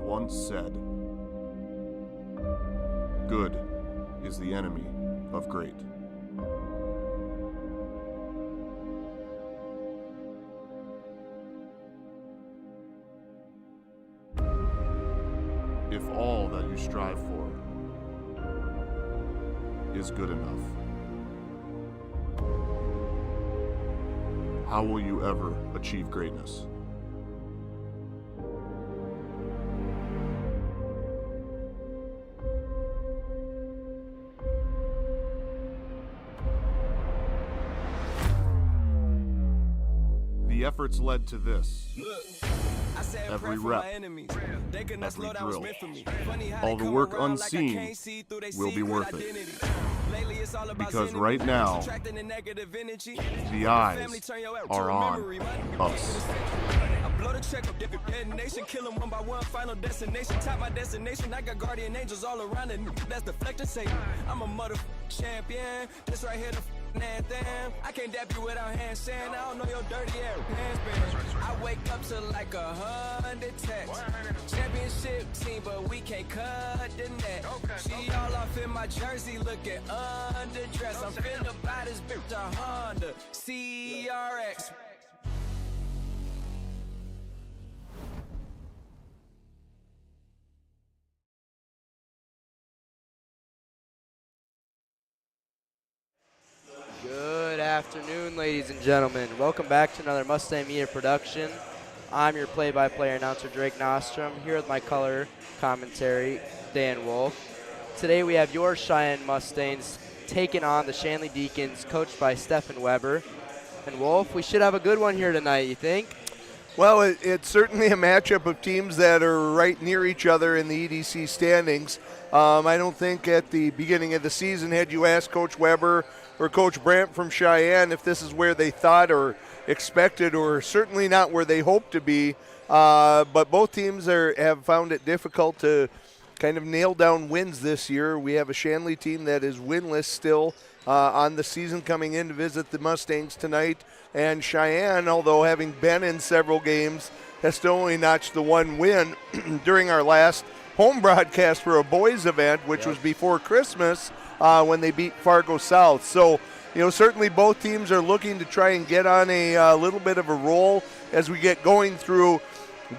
once said, "Good is the enemy of great." If all that you strive for is good enough, how will you ever achieve greatness? The efforts led to this. Every rep, every drill, all the work unseen will be worth it. Because right now, the eyes are on us. Blow the check up, detonation, kill them one by one, final destination, top my destination, I got guardian angels all around it, that's deflector say, I'm a mother champion, this right here the anthem, I can't dap you without handstand, I don't know your dirty hands, I wake up to like 100 texts, championship team, but we can't cut the net, she all off in my jersey, looking underdressed, I'm finna buy this bitch a Honda CRX. Good afternoon, ladies and gentlemen. Welcome back to another Mustang Media production. I'm your play-by-play announcer, Drake Nostrom, here with my color commentary, Dan Wolf. Today we have your Cheyenne Mustangs taking on the Shanley Deacons, coached by Stephen Weber. And Wolf, we should have a good one here tonight, you think? Well, it's certainly a matchup of teams that are right near each other in the EDC standings. I don't think at the beginning of the season, had you asked Coach Weber or Coach Brandt from Cheyenne if this is where they thought or expected, or certainly not where they hoped to be. But both teams have found it difficult to kind of nail down wins this year. We have a Shanley team that is winless still on the season, coming in to visit the Mustangs tonight. And Cheyenne, although having been in several games, has still only notched the one win during our last home broadcast for a boys event, which was before Christmas, when they beat Fargo South. So, certainly both teams are looking to try and get on a little bit of a roll as we get going through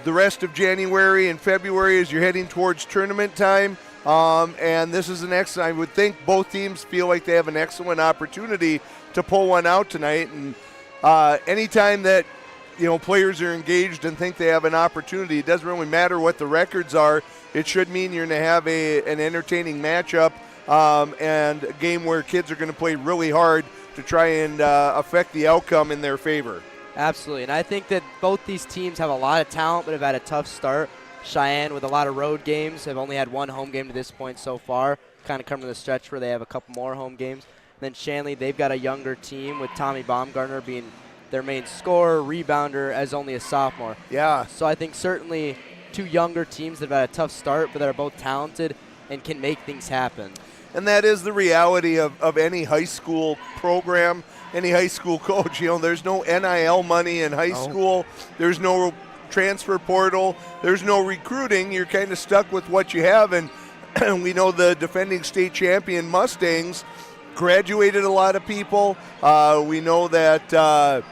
the rest of January and February as you're heading towards tournament time. And this is I would think both teams feel like they have an excellent opportunity to pull one out tonight. And anytime that, players are engaged and think they have an opportunity, it doesn't really matter what the records are. It should mean you're going to have an entertaining matchup. And a game where kids are going to play really hard to try and affect the outcome in their favor. Absolutely, and I think that both these teams have a lot of talent but have had a tough start. Cheyenne, with a lot of road games, have only had one home game to this point so far, kind of coming to the stretch where they have a couple more home games. And then Shanley, they've got a younger team with Tommy Baumgartner being their main scorer, rebounder, as only a sophomore. Yeah. So I think certainly two younger teams that have had a tough start but that are both talented and can make things happen. And that is the reality of any high school program, any high school coach. There's no NIL money in high school. There's no transfer portal. There's no recruiting. You're kind of stuck with what you have. And we know the defending state champion Mustangs graduated a lot of people. We know that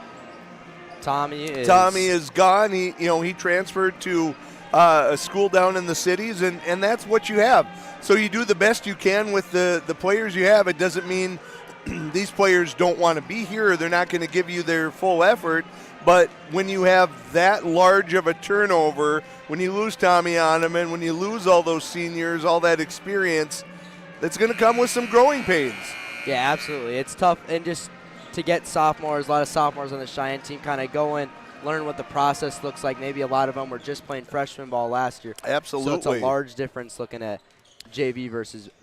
Tommy is gone. He transferred to a school down in the cities, and that's what you have. So you do the best you can with the players you have. It doesn't mean these players don't want to be here or they're not going to give you their full effort. But when you have that large of a turnover, when you lose Tommy Oneman, when you lose all those seniors, all that experience, that's going to come with some growing pains. Yeah, absolutely. It's tough. And just to get sophomores, a lot of sophomores on the Cheyenne team kind of going, learn what the process looks like. Maybe a lot of them were just playing freshman ball last year. Absolutely. So it's a large difference looking at JV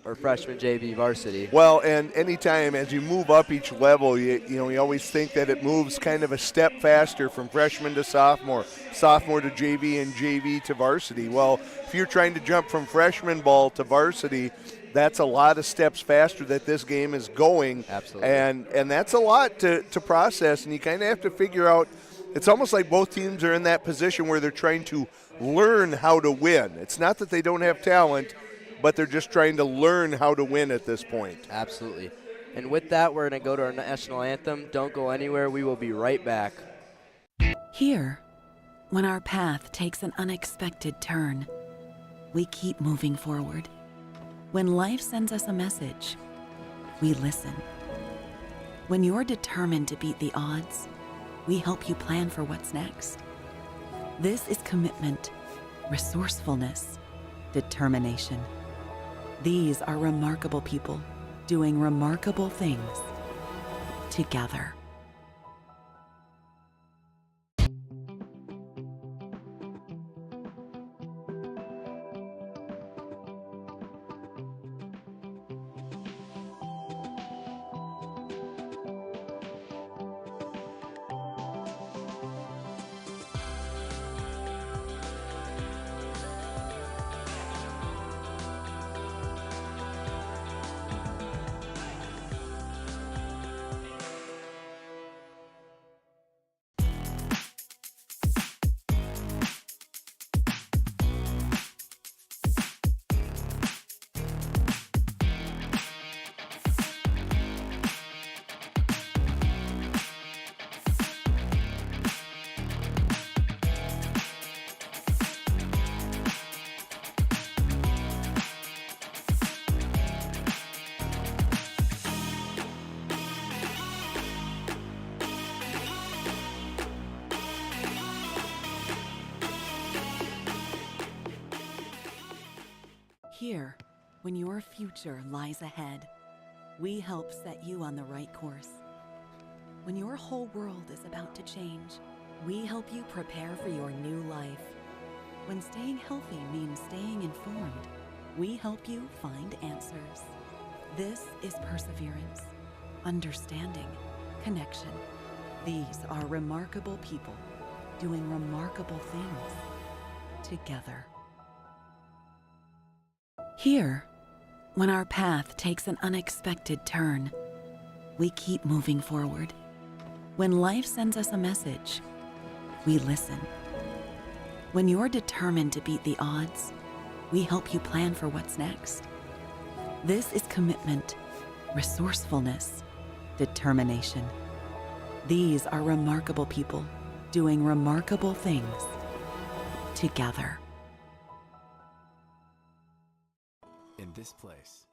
or freshman JV varsity. Well, and anytime as you move up each level, you always think that it moves kind of a step faster from freshman to sophomore to JV, and JV to varsity. Well, if you're trying to jump from freshman ball to varsity, that's a lot of steps faster that this game is going. Absolutely. And that's a lot to process, and you kind of have to figure out it's almost like both teams are in that position where they're trying to learn how to win. It's not that they don't have talent, but they're just trying to learn how to win at this point. Absolutely. And with that, we're going to go to our national anthem. Don't go anywhere. We will be right back. Here, when our path takes an unexpected turn, we keep moving forward. When life sends us a message, we listen. When you're determined to beat the odds, we help you plan for what's next. This is commitment, resourcefulness, determination. These are remarkable people doing remarkable things together. Here, when your future lies ahead, we help set you on the right course. When your whole world is about to change, we help you prepare for your new life. When staying healthy means staying informed, we help you find answers. This is perseverance, understanding, connection. These are remarkable people doing remarkable things together. Here, when our path takes an unexpected turn, we keep moving forward. When life sends us a message, we listen. When you're determined to beat the odds, we help you plan for what's next. This is commitment, resourcefulness, determination. These are remarkable people doing remarkable things together. In this place.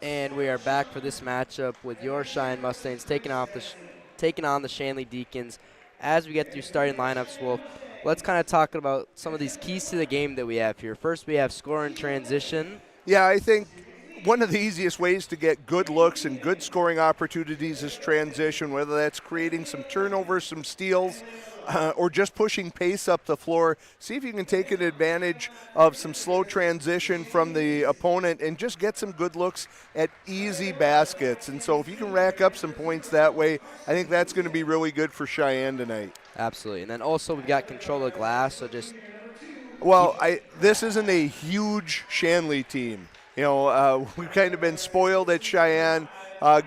And we are back for this matchup with your Cheyenne Mustangs taking on the Shanley Deacons. As we get through starting lineups, Wolf, let's kind of talk about some of these keys to the game that we have here. First, we have score and transition. Yeah, I think one of the easiest ways to get good looks and good scoring opportunities is transition, whether that's creating some turnovers, some steals, or just pushing pace up the floor. See if you can take an advantage of some slow transition from the opponent and just get some good looks at easy baskets. And so if you can rack up some points that way, I think that's going to be really good for Cheyenne tonight. Absolutely. And then also we've got control of glass, so just... Well, this isn't a huge Shanley team. You know, we've kind of been spoiled at Cheyenne,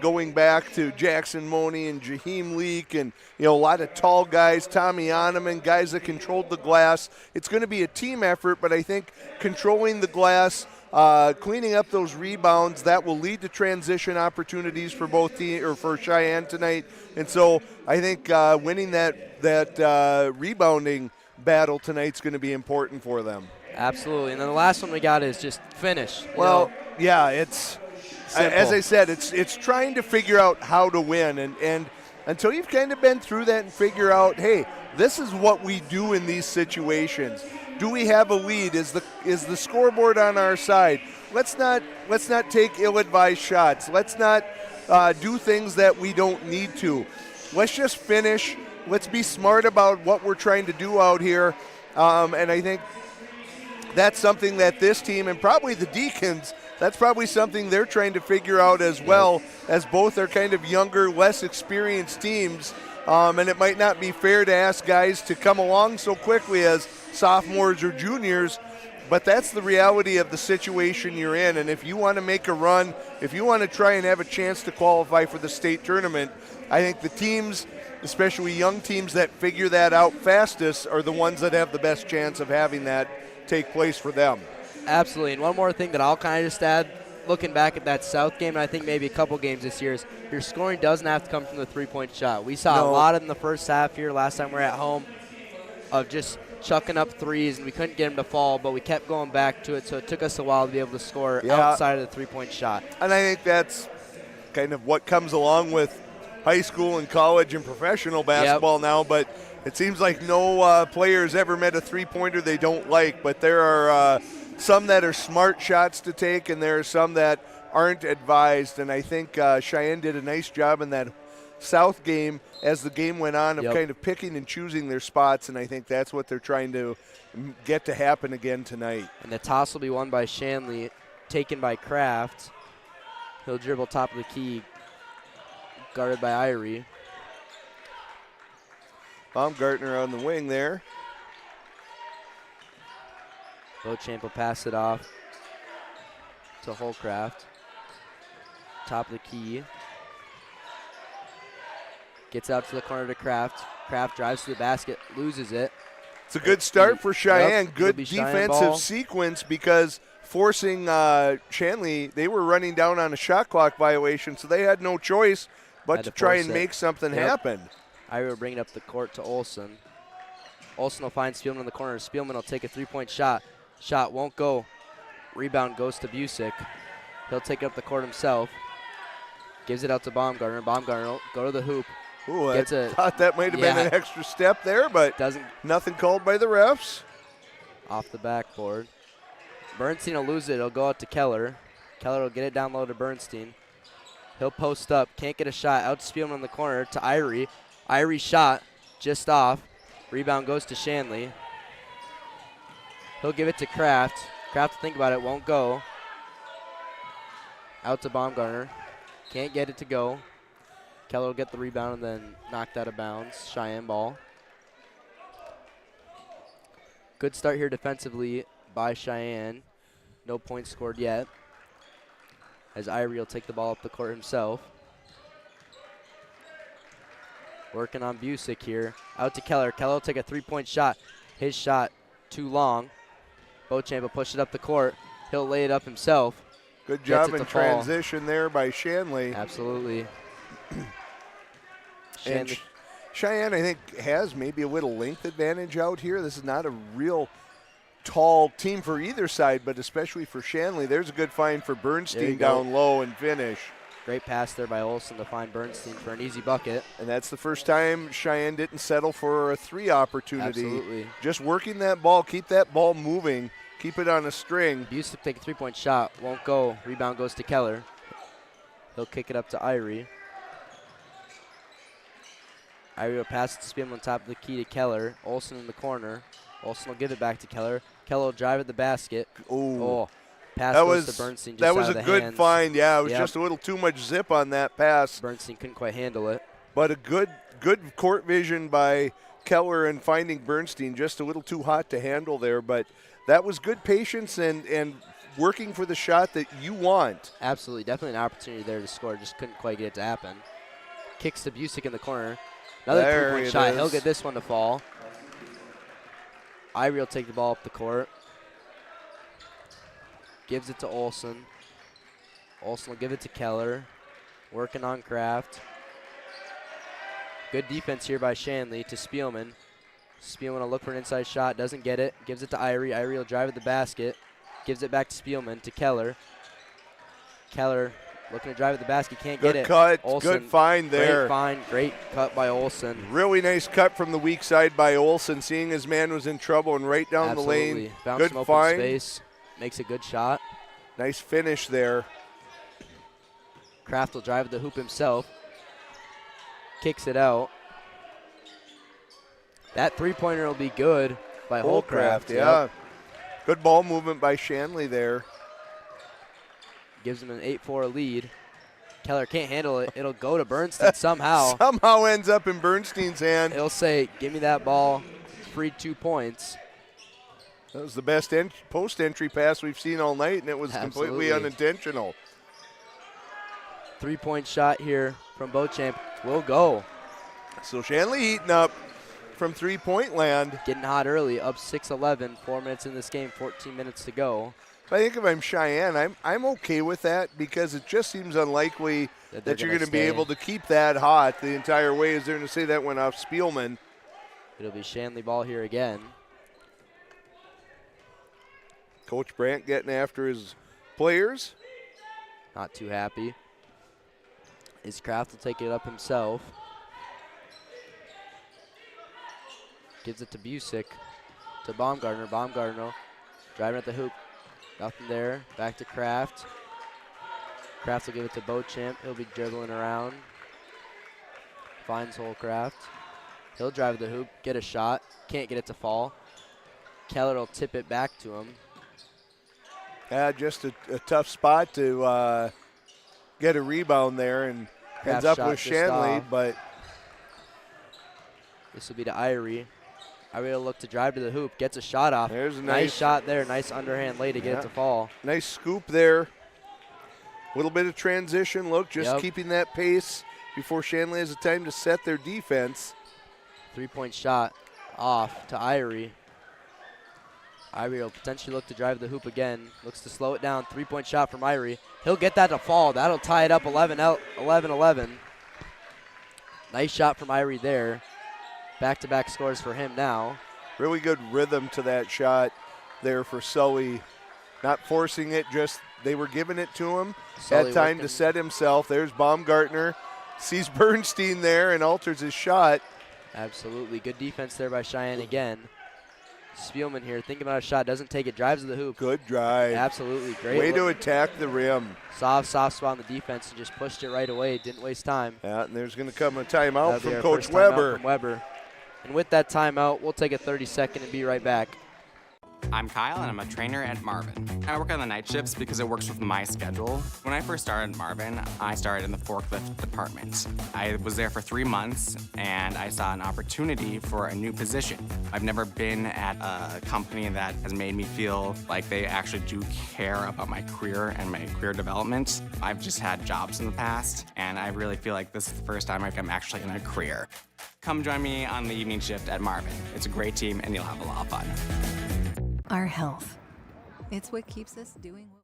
going back to Jackson Money and Jaheim Leak and, you know, a lot of tall guys, Tommy Oneman, guys that controlled the glass. It's going to be a team effort, but I think controlling the glass, cleaning up those rebounds, that will lead to transition opportunities for both for Cheyenne tonight. And so I think winning that rebounding battle tonight's going to be important for them. Absolutely. And then the last one we got is just finish. Well, yeah, it's as I said, it's trying to figure out how to win, and until you've kind of been through that and figure out, hey, this is what we do in these situations. Do we have a lead? Is the scoreboard on our side? Let's not take ill-advised shots. Let's not do things that we don't need to. Let's just finish. Let's be smart about what we're trying to do out here, and I think that's something that this team and probably the Deacons, that's probably something they're trying to figure out as well, as both are kind of younger, less experienced teams. And it might not be fair to ask guys to come along so quickly as sophomores or juniors, but that's the reality of the situation you're in. And if you want to make a run if you want to try and have a chance to qualify for the state tournament, I think the teams, especially young teams that figure that out fastest, are the ones that have the best chance of having that take place for them. Absolutely. And one more thing that I'll kind of just add, looking back at that South game, and I think maybe a couple games this year, is your scoring doesn't have to come from the three-point shot. We saw a lot in the first half here last time we were at home of just chucking up threes, and we couldn't get them to fall, but we kept going back to it, so it took us a while to be able to score outside of the three-point shot. And I think that's kind of what comes along with high school and college and professional basketball now, but it seems like no player's ever met a three-pointer they don't like, but there are some that are smart shots to take, and there are some that aren't advised, and I think Cheyenne did a nice job in that South game as the game went on of kind of picking and choosing their spots, and I think that's what they're trying to get to happen again tonight. And the toss will be won by Shanley, taken by Kraft. He'll dribble top of the key, guarded by Irie. Baumgartner on the wing there. Beauchamp will pass it off to Holcraft. Top of the key. Gets out to the corner to Kraft. Kraft drives to the basket, loses it. It's a good start for Cheyenne. Good defensive sequence because forcing Shanley, they were running down on a shot clock violation, so they had no choice but to try and make something happen. Irie will bring it up the court to Olson. Olson will find Spielman in the corner. Spielman will take a three-point shot. Shot won't go. Rebound goes to Busick. He'll take it up the court himself. Gives it out to Baumgartner. Baumgartner will go to the hoop. Ooh, I thought that might have been an extra step there, but nothing called by the refs. Off the backboard. Bernstein will lose it. It'll go out to Keller. Keller will get it down low to Bernstein. He'll post up. Can't get a shot. Out to Spielman in the corner to Irie. Irie shot just off. Rebound goes to Shanley. He'll give it to Kraft. Kraft, think about it, won't go. Out to Baumgartner. Can't get it to go. Keller will get the rebound and then knocked out of bounds. Cheyenne ball. Good start here defensively by Cheyenne. No points scored yet. As Irie will take the ball up the court himself. Working on Busick here. Out to Keller. Keller will take a three-point shot. His shot too long. Beauchamp will push it up the court. He'll lay it up himself. Good job in transition there by Shanley. Absolutely. And Cheyenne, I think, has maybe a little length advantage out here. This is not a real tall team for either side, but especially for Shanley. There's a good find for Bernstein down low and finish. Great pass there by Olson to find Bernstein for an easy bucket. And that's the first time Cheyenne didn't settle for a three opportunity. Absolutely. Just working that ball, keep that ball moving, keep it on a string. Busick take a three-point shot, won't go. Rebound goes to Keller. He'll kick it up to Irie. Irie will pass it to Spielman on top of the key to Keller. Olson in the corner. Olson will give it back to Keller. Keller will drive at the basket. Ooh. Pass goes to Bernstein just that was out a of good hands. find. Yeah, it was just a little too much zip on that pass. Bernstein couldn't quite handle it. But a good court vision by Keller and finding Bernstein just a little too hot to handle there. But that was good patience and working for the shot that you want. Absolutely. Definitely an opportunity there to score. Just couldn't quite get it to happen. Kicks to Busick in the corner. Another three-point shot. He'll get this one to fall. Irie will take the ball up the court. Gives it to Olson. Olson will give it to Keller. Working on Kraft. Good defense here by Shanley to Spielman. Spielman will look for an inside shot. Doesn't get it. Gives it to Irie. Irie will drive at the basket. Gives it back to Spielman to Keller. Keller looking to drive at the basket. Can't get it. Good cut. Olson, good find there. Great find. Great cut by Olson. Really nice cut from the weak side by Olson, seeing his man was in trouble and right down the lane. Bounce good from open find. Space. Makes a good shot. Nice finish there. Kraft will drive the hoop himself. Kicks it out. That three-pointer will be good by Holcraft. Yeah. Yep. Good ball movement by Shanley there. Gives him an 8-4 lead. Keller can't handle it. It'll go to Bernstein somehow. Somehow ends up in Bernstein's hand. He'll say, give me that ball. Free 2 points. That was the best post-entry pass we've seen all night, and it was completely unintentional. Three-point shot here from Beauchamp will go. So Shanley heating up from three-point land. Getting hot early, up 6-11, 4 minutes in this game, 14 minutes to go. I think if I'm Cheyenne, I'm okay with that because it just seems unlikely that you're going to be able to keep that hot the entire way. Is they're going to say that went off Spielman. It'll be Shanley ball here again. Coach Brandt getting after his players. Not too happy. His Kraft will take it up himself. Gives it to Busick, to Baumgartner. Baumgartner driving at the hoop. Nothing there. Back to Kraft. Kraft will give it to Beauchamp. He'll be dribbling around. Finds Holcraft. He'll drive the hoop, get a shot. Can't get it to fall. Keller will tip it back to him. Just a tough spot to get a rebound there, and ends up with Shanley, but this will be to Irie. Irie will look to drive to the hoop, gets a shot off. There's a nice shot there, nice underhand lay to get it to fall. Nice scoop there. A little bit of transition look, just keeping that pace before Shanley has the time to set their defense. Three-point shot off to Irie. Irie will potentially look to drive the hoop again. Looks to slow it down. Three-point shot from Irie. He'll get that to fall. That'll tie it up 11-11. Nice shot from Irie there. Back-to-back scores for him now. Really good rhythm to that shot there for Sully. Not forcing it, just they were giving it to him. Sully Had time to set himself. There's Baumgartner. Sees Bernstein there and alters his shot. Absolutely. Good defense there by Cheyenne again. Spielman here thinking about a shot. Doesn't take it. Drives to the hoop. Good drive. Absolutely. Great. Way to attack the rim. Soft spot on the defense and just pushed it right away. Didn't waste time. Yeah, and there's going to come a timeout from Coach Weber. And with that timeout, we'll take a 30-second and be right back. I'm Kyle, and I'm a trainer at Marvin. I work on the night shifts because it works with my schedule. When I first started at Marvin, I started in the forklift department. I was there for 3 months, and I saw an opportunity for a new position. I've never been at a company that has made me feel like they actually do care about my career and my career development. I've just had jobs in the past, and I really feel like this is the first time I'm actually in a career. Come join me on the evening shift at Marvin. It's a great team, and you'll have a lot of fun. Our health. It's what keeps us doing what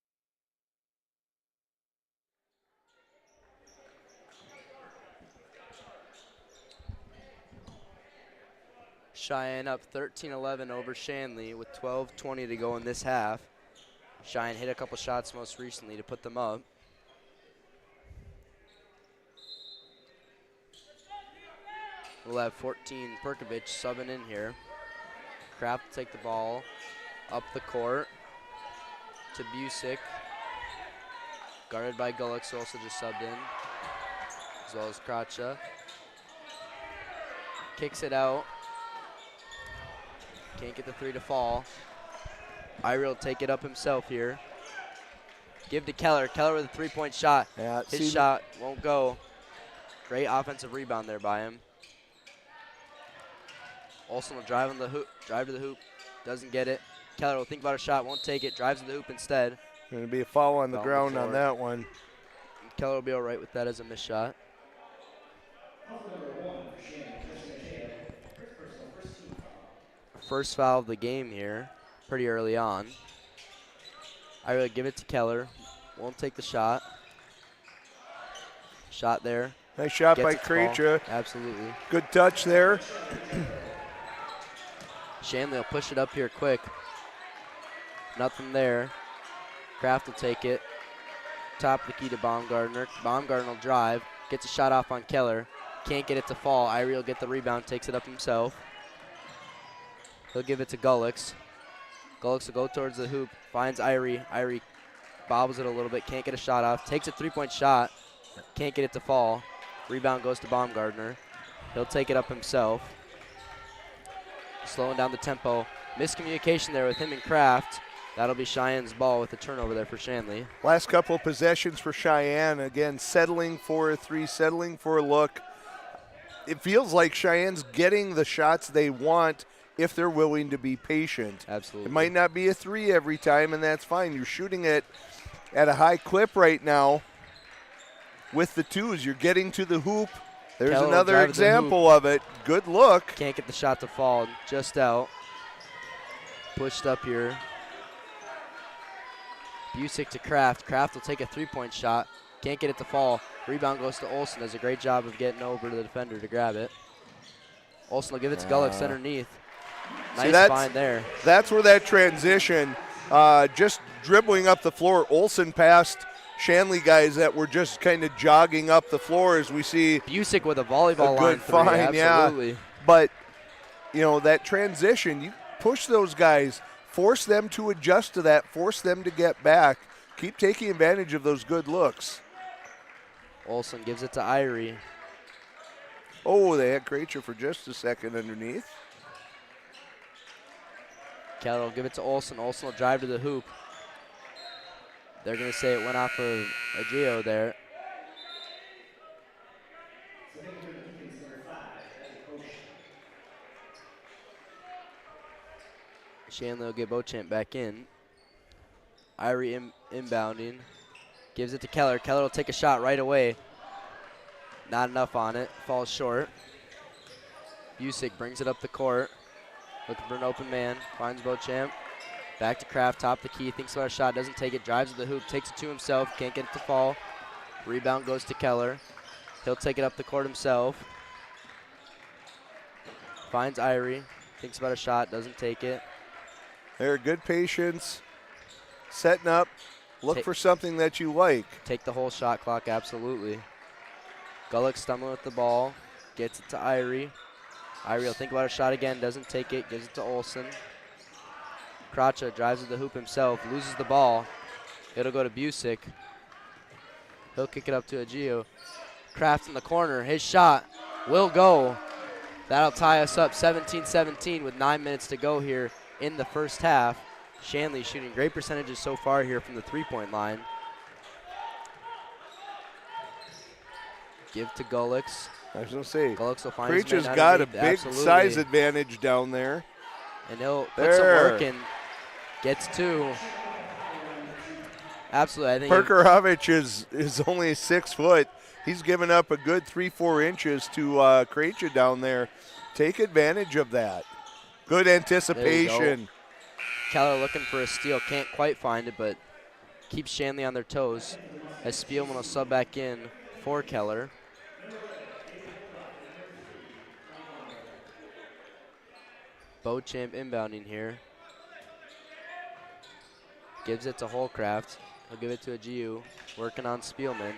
Cheyenne up 13-11 over Shanley with 12:20 to go in this half. Cheyenne hit a couple shots most recently to put them up. We'll have 14 Perkovich subbing in here. Kraft will take the ball up the court to Busick. Guarded by Gullick, who also just subbed in, as well as Kracha. Kicks it out. Can't get the three to fall. Irie will take it up himself here. Give to Keller. Keller with a three-point shot. Yeah, his shot won't go. Great offensive rebound there by him. Olsen will drive to the hoop. Doesn't get it. Keller will think about a shot, won't take it. Drives to the hoop instead. Going to be a foul on the ground on that one. And Keller will be all right with that as a missed shot. First foul of the game here, pretty early on. I really give it to Keller. Won't take the shot. Shot there. Nice shot by Kracha. Absolutely. Good touch there. Shanley will push it up here quick. Nothing there. Kraft will take it. Top of the key to Baumgartner. Baumgartner will drive. Gets a shot off on Keller. Can't get it to fall. Irie will get the rebound. Takes it up himself. He'll give it to Gullix. Gullix will go towards the hoop. Finds Irie. Irie bobbles it a little bit. Can't get a shot off. Takes a three-point shot. Can't get it to fall. Rebound goes to Baumgartner. He'll take it up himself. Slowing down the tempo. Miscommunication there with him and Kraft. That'll be Cheyenne's ball with the turnover there for Shanley. Last couple of possessions for Cheyenne. Again, settling for a three, settling for a look. It feels like Cheyenne's getting the shots they want if they're willing to be patient. Absolutely. It might not be a three every time, and that's fine. You're shooting it at a high clip right now. with the twos. You're getting to the hoop. There's Keller will another drive to the example of it. Good look. Can't get the shot to fall. Just out. Pushed up here. Busick to Kraft. Kraft will take a three-point shot. Can't get it to fall. Rebound goes to Olsen. Does a great job of getting over to the defender to grab it. Olsen will give it to Gullix underneath. Nice find there. That's where that transition, just dribbling up the floor. Olsen passed Shanley guys that were just kind of jogging up the floor as we see. Busick with a volleyball a line good three, find, absolutely. Yeah. But, you know, that transition, you push those guys, force them to adjust to that, force them to get back. Keep taking advantage of those good looks. Olsen gives it to Irie. Oh, they had Krejci for just a second underneath. Keller will give it to Olsen. Olsen will drive to the hoop. They're going to say it went off of a Geo there. Shanley will get Beauchamp back in. Irie inbounding. Gives it to Keller. Keller will take a shot right away. Not enough on it. Falls short. Busick brings it up the court. Looking for an open man. Finds Beauchamp. Back to Kraft. Top the key. Thinks about a shot. Doesn't take it. Drives to the hoop. Takes it to himself. Can't get it to fall. Rebound goes to Keller. He'll take it up the court himself. Finds Irie. Thinks about a shot. Doesn't take it. They're good patience. Setting up. Look for something that you like. Take the whole shot clock, absolutely. Gullix stumbling with the ball. Gets it to Irie. Irie will think about a shot again. Doesn't take it. Gives it to Olsen. Kracha drives to the hoop himself. Loses the ball. It'll go to Busick. He'll kick it up to Agio. Kraft in the corner. His shot will go. That'll tie us up 17-17 with 9 minutes to go here in the first half. Shanley shooting great percentages so far here from the three-point line. Give to Gullix. I was going to say, Gullix will find his man Krejci's got a underneath. big Absolutely. size advantage down there. And he'll put some work in. Gets two. Absolutely. I think Perkarovich is only 6 foot. He's given up a good 3-4 inches to Krejci down there. Take advantage of that. Good anticipation. Keller looking for a steal. Can't quite find it, but keeps Shanley on their toes. As Spielman will sub back in for Keller. Beauchamp inbounding here. Gives it to Holcraft. He'll give it to Agiu. Working on Spielman.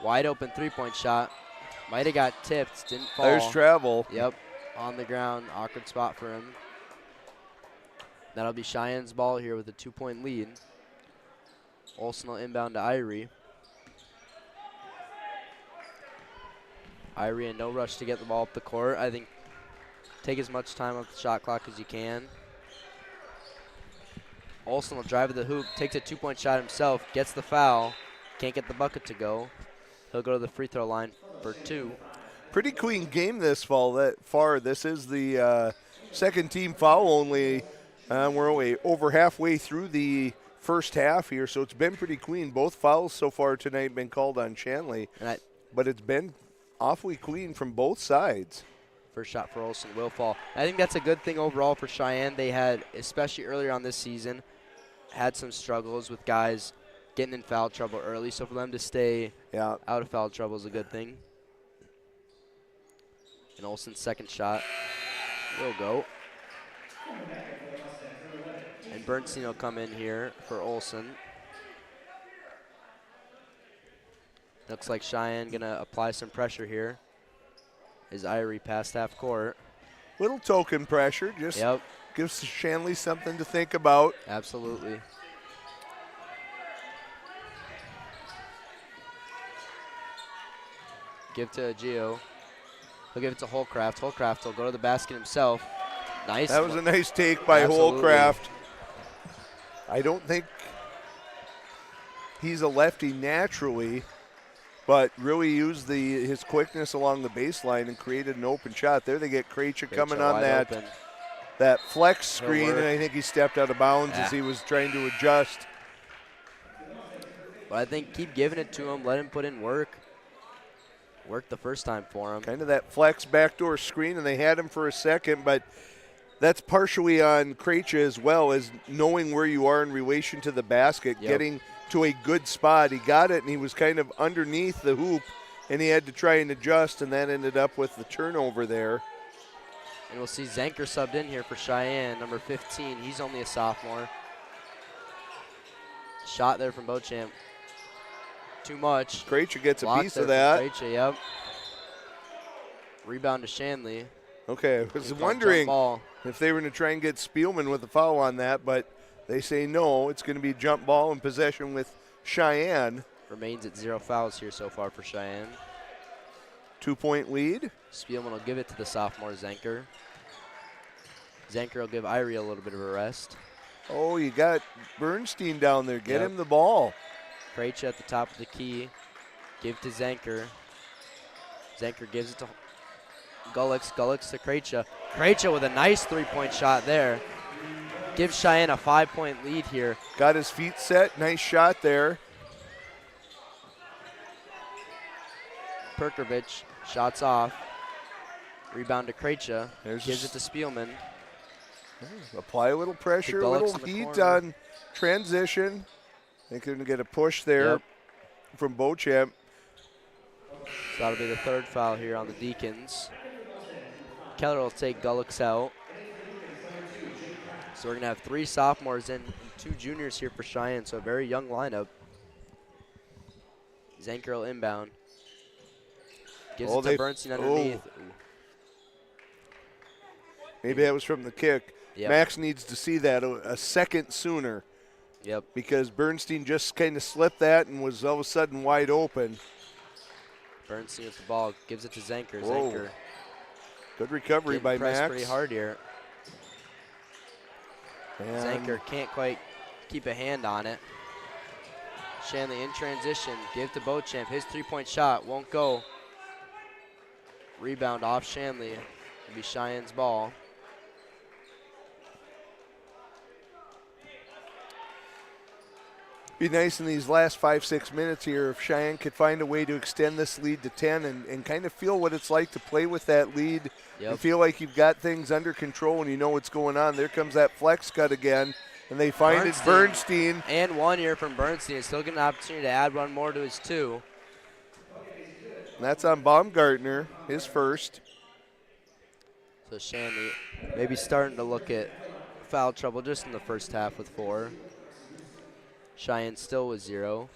Wide open three-point shot. Might have got tipped. Didn't fall. There's travel. Yep. On the ground. Awkward spot for him. That'll be Cheyenne's ball here with a 2-point lead. Olsen will inbound to Irie. Irie in no rush to get the ball up the court. I think take as much time off the shot clock as you can. Olsen will drive to the hoop, takes a 2-point shot himself, gets the foul, can't get the bucket to go. He'll go to the free throw line for 2. Pretty clean game this far. This is the second team foul only. We're only over halfway through the first half here, so it's been pretty clean. Both fouls so far tonight been called on Shanley, but it's been awfully clean from both sides. First shot for Olsen will fall. I think that's a good thing overall for Cheyenne. They had, especially earlier on this season, had some struggles with guys getting in foul trouble early, so for them to stay out of foul trouble is a good thing. And Olsen's second shot will go. And Bernstein will come in here for Olsen. Looks like Cheyenne gonna apply some pressure here. Is Irie past half court. Little token pressure, just gives Shanley something to think about. Absolutely. Give to Agio. He'll give it to Holcraft. Holcraft will go to the basket himself. Nice. That was a nice take by Holcraft. I don't think he's a lefty naturally, but really used his quickness along the baseline and created an open shot. There they get Krejci coming on that flex screen, and I think he stepped out of bounds as he was trying to adjust. But I think keep giving it to him. Let him put in work. Worked the first time for him. Kind of that flex backdoor screen, and they had him for a second, but that's partially on Krejci as well, as knowing where you are in relation to the basket, getting to a good spot. He got it, and he was kind of underneath the hoop, and he had to try and adjust, and that ended up with the turnover there. And we'll see Zenker subbed in here for Cheyenne, number 15. He's only a sophomore. Shot there from Beauchamp. Too much. Krejci gets a Blocked piece there of that. Krejci, yep. Rebound to Shanley. Okay, I was wondering if they were going to try and get Spielman with a foul on that, but they say no. It's going to be jump ball in possession with Cheyenne. Remains at 0 fouls here so far for Cheyenne. 2-point lead. Spielman will give it to the sophomore Zenker. Zenker will give Irie a little bit of a rest. Oh, you got Bernstein down there. Get Yep. him the ball. Krejci at the top of the key. Give to Zenker. Zenker gives it to Gullix. Gullix to Krejci. Krejci with a nice three-point shot there. Gives Cheyenne a 5-point lead here. Got his feet set. Nice shot there. Perkovic shots off. Rebound to Krejci. Gives it to Spielman. Apply a little pressure, a Gullix little in the heat corner. on transition. They're going to get a push there from Beauchamp. So that'll be the third foul here on the Deacons. Keller will take Gullix out. So we're going to have 3 sophomores and 2 juniors here for Cheyenne, so a very young lineup. Zenker will inbound. Gives it to Bernstein underneath. Maybe that was from the kick. Yep. Max needs to see that a second sooner. Yep. Because Bernstein just kind of slipped that and was all of a sudden wide open. Bernstein with the ball. Gives it to Zenker. Whoa. Zenker. Good recovery by pressed Max. pretty hard here. And Zenker can't quite keep a hand on it. Shanley in transition. Give to Beauchamp. His three-point shot won't go. Rebound off Shanley. It'll be Cheyenne's ball. Be nice in these last 5-6 minutes here if Cheyenne could find a way to extend this lead to 10 and kind of feel what it's like to play with that lead and feel like you've got things under control and you know what's going on. There comes that flex cut again, and they find it Bernstein. And 1 here from Bernstein. Still getting an opportunity to add 1 more to his 2. And that's on Baumgartner, his first. So Shanley maybe starting to look at foul trouble just in the first half with 4. Cheyenne still with 0.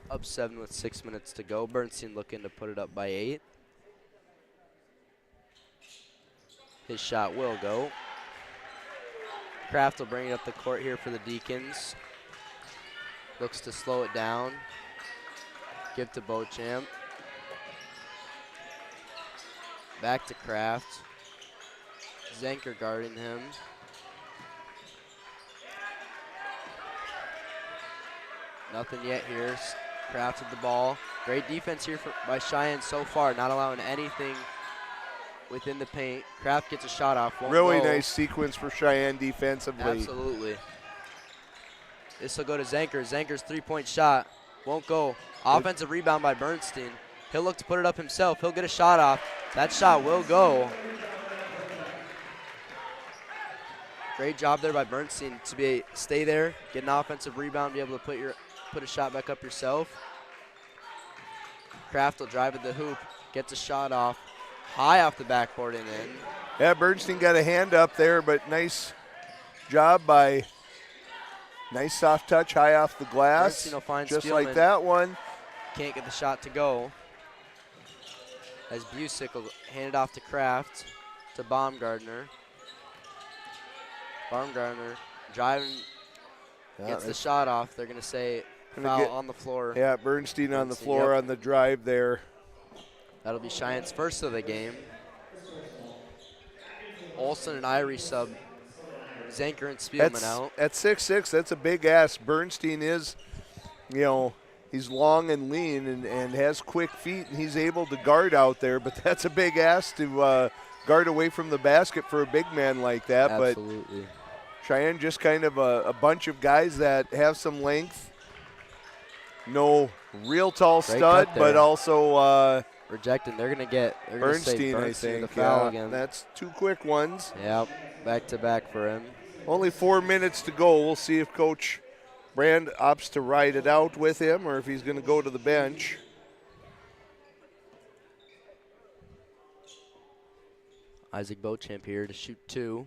Up 7 with 6 minutes to go. Bernstein looking to put it up by 8. His shot will go. Kraft will bring it up the court here for the Deacons. Looks to slow it down. Give to Beauchamp. Back to Kraft. Zenker guarding him. Nothing yet here. Kraft with the ball. Great defense here by Cheyenne so far, not allowing anything within the paint. Kraft gets a shot off. Really nice sequence for Cheyenne defensively. Absolutely. This will go to Zenker. Zenker's three-point shot won't go. Offensive rebound by Bernstein. He'll look to put it up himself. He'll get a shot off. That shot will go. Great job there by Bernstein to stay there, get an offensive rebound, be able to put a shot back up yourself. Kraft will drive at the hoop, gets a shot off, high off the backboard and in. Yeah, Bernstein got a hand up there, but nice job by, nice soft touch, high off the glass. Bernstein will find just Spielman. like that one. Can't get the shot to go. As Busick will hand it off to Kraft, to Baumgartner. Baumgartner driving, gets the shot off. They're going to say foul on the floor. Yeah, Bernstein on the floor on the drive there. That'll be Cheyenne's first of the game. Olsen and Irie sub. Zenker and Spielman out. At 6'6", that's a big ass. Bernstein is, he's long and lean and has quick feet, and he's able to guard out there, but that's a big ass to guard away from the basket for a big man like that. Absolutely. But Cheyenne just kind of a bunch of guys that have some length. No real tall Great stud, cut but there. also Rejecting. They're going to say Bernstein, I Bernstein think. the foul Yeah, again. that's 2 quick ones. Yep, back to back for him. Only 4 minutes to go. We'll see if Coach Brand opts to ride it out with him or if he's going to go to the bench. Isaac Beauchamp here to shoot 2.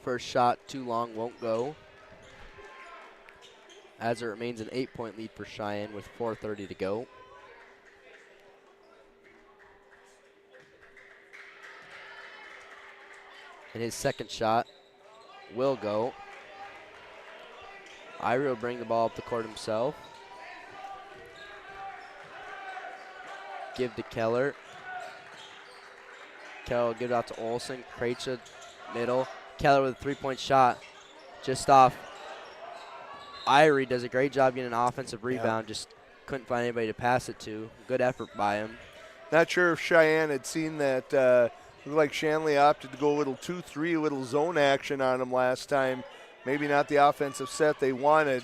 First shot too long, won't go. As it remains an 8-point lead for Cheyenne with 4:30 to go. And his second shot will go. Irie will bring the ball up the court himself. Give to Keller. Keller will give it out to Olsen. Krejci, middle. Keller with a 3-point shot. Just off. Irie does a great job getting an offensive rebound. Just couldn't find anybody to pass it to. Good effort by him. Not sure if Cheyenne had seen that. Looked like Shanley opted to go a little 2-3, a little zone action on him last time. Maybe not the offensive set they wanted.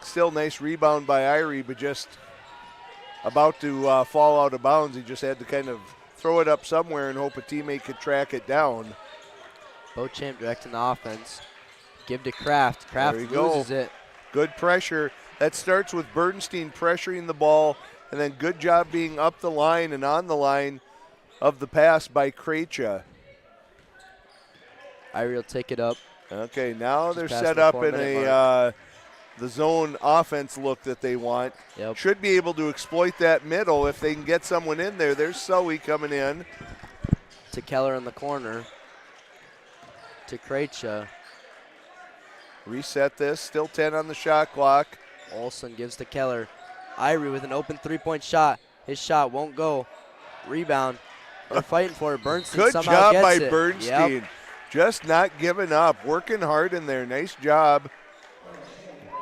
Still nice rebound by Irie, but just about to fall out of bounds. He just had to kind of throw it up somewhere and hope a teammate could track it down. Beauchamp directing the offense. Give to Kraft. Kraft There you go. loses it. Good pressure. That starts with Bernstein pressuring the ball, and then good job being up the line and on the line of the pass by Krejci. Irie will take it up. Okay, now Just they're past set the up in 4-minute the zone offense look that they want. Yep. Should be able to exploit that middle if they can get someone in there. There's Sully coming in. To Keller in the corner. To Krejci. Reset this. Still 10 on the shot clock. Olsen gives to Keller. Irie with an open 3-point shot. His shot won't go. Rebound. They're fighting for it. Bernstein Good somehow job gets by it. Bernstein. Yep. Just not giving up. Working hard in there. Nice job.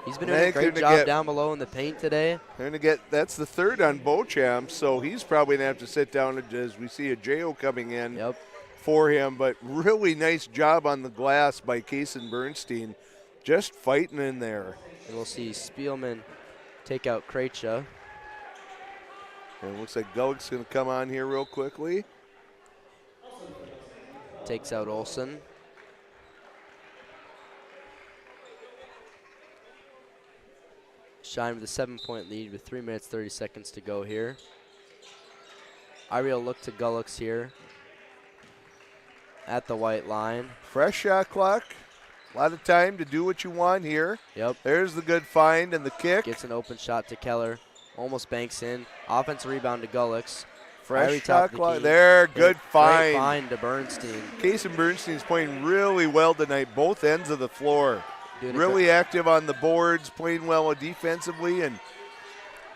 He's been doing a great job down below in the paint today. They're going to get, that's the third on Beauchamp, so he's probably going to have to sit down as we see a J.O. coming in for him. But really nice job on the glass by Kason Bernstein. Just fighting in there. And we'll see Spielman take out Krejci. And it looks like Gullick's going to come on here real quickly. Takes out Olsen. Shine with a 7-point lead with 3 minutes, 30 seconds to go here. Irie will look to Gullick's here at the white line. Fresh shot clock. A lot of time to do what you want here. Yep. There's the good find and the kick. Gets an open shot to Keller. Almost banks in. Offensive rebound to Gullick's. Fresh shot clock. There, good find. Great find to Bernstein. Kason Bernstein's playing really well tonight, both ends of the floor. Really active on the boards, playing well defensively, and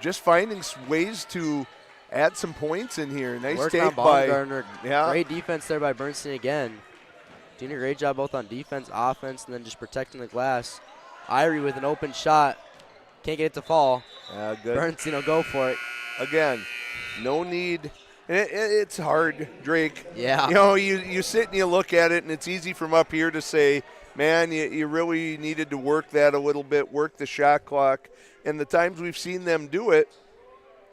just finding ways to add some points in here. Nice Working take on by Baumgartner. Yeah. Great defense there by Bernstein again. Doing a great job both on defense, offense, and then just protecting the glass. Irie with an open shot. Can't get it to fall. Good. Bernstein will go for it. Again, no need. And it's hard, Drake. Yeah. You know, you sit and you look at it, and it's easy from up here to say, man, you really needed to work that a little bit, work the shot clock. And the times we've seen them do it,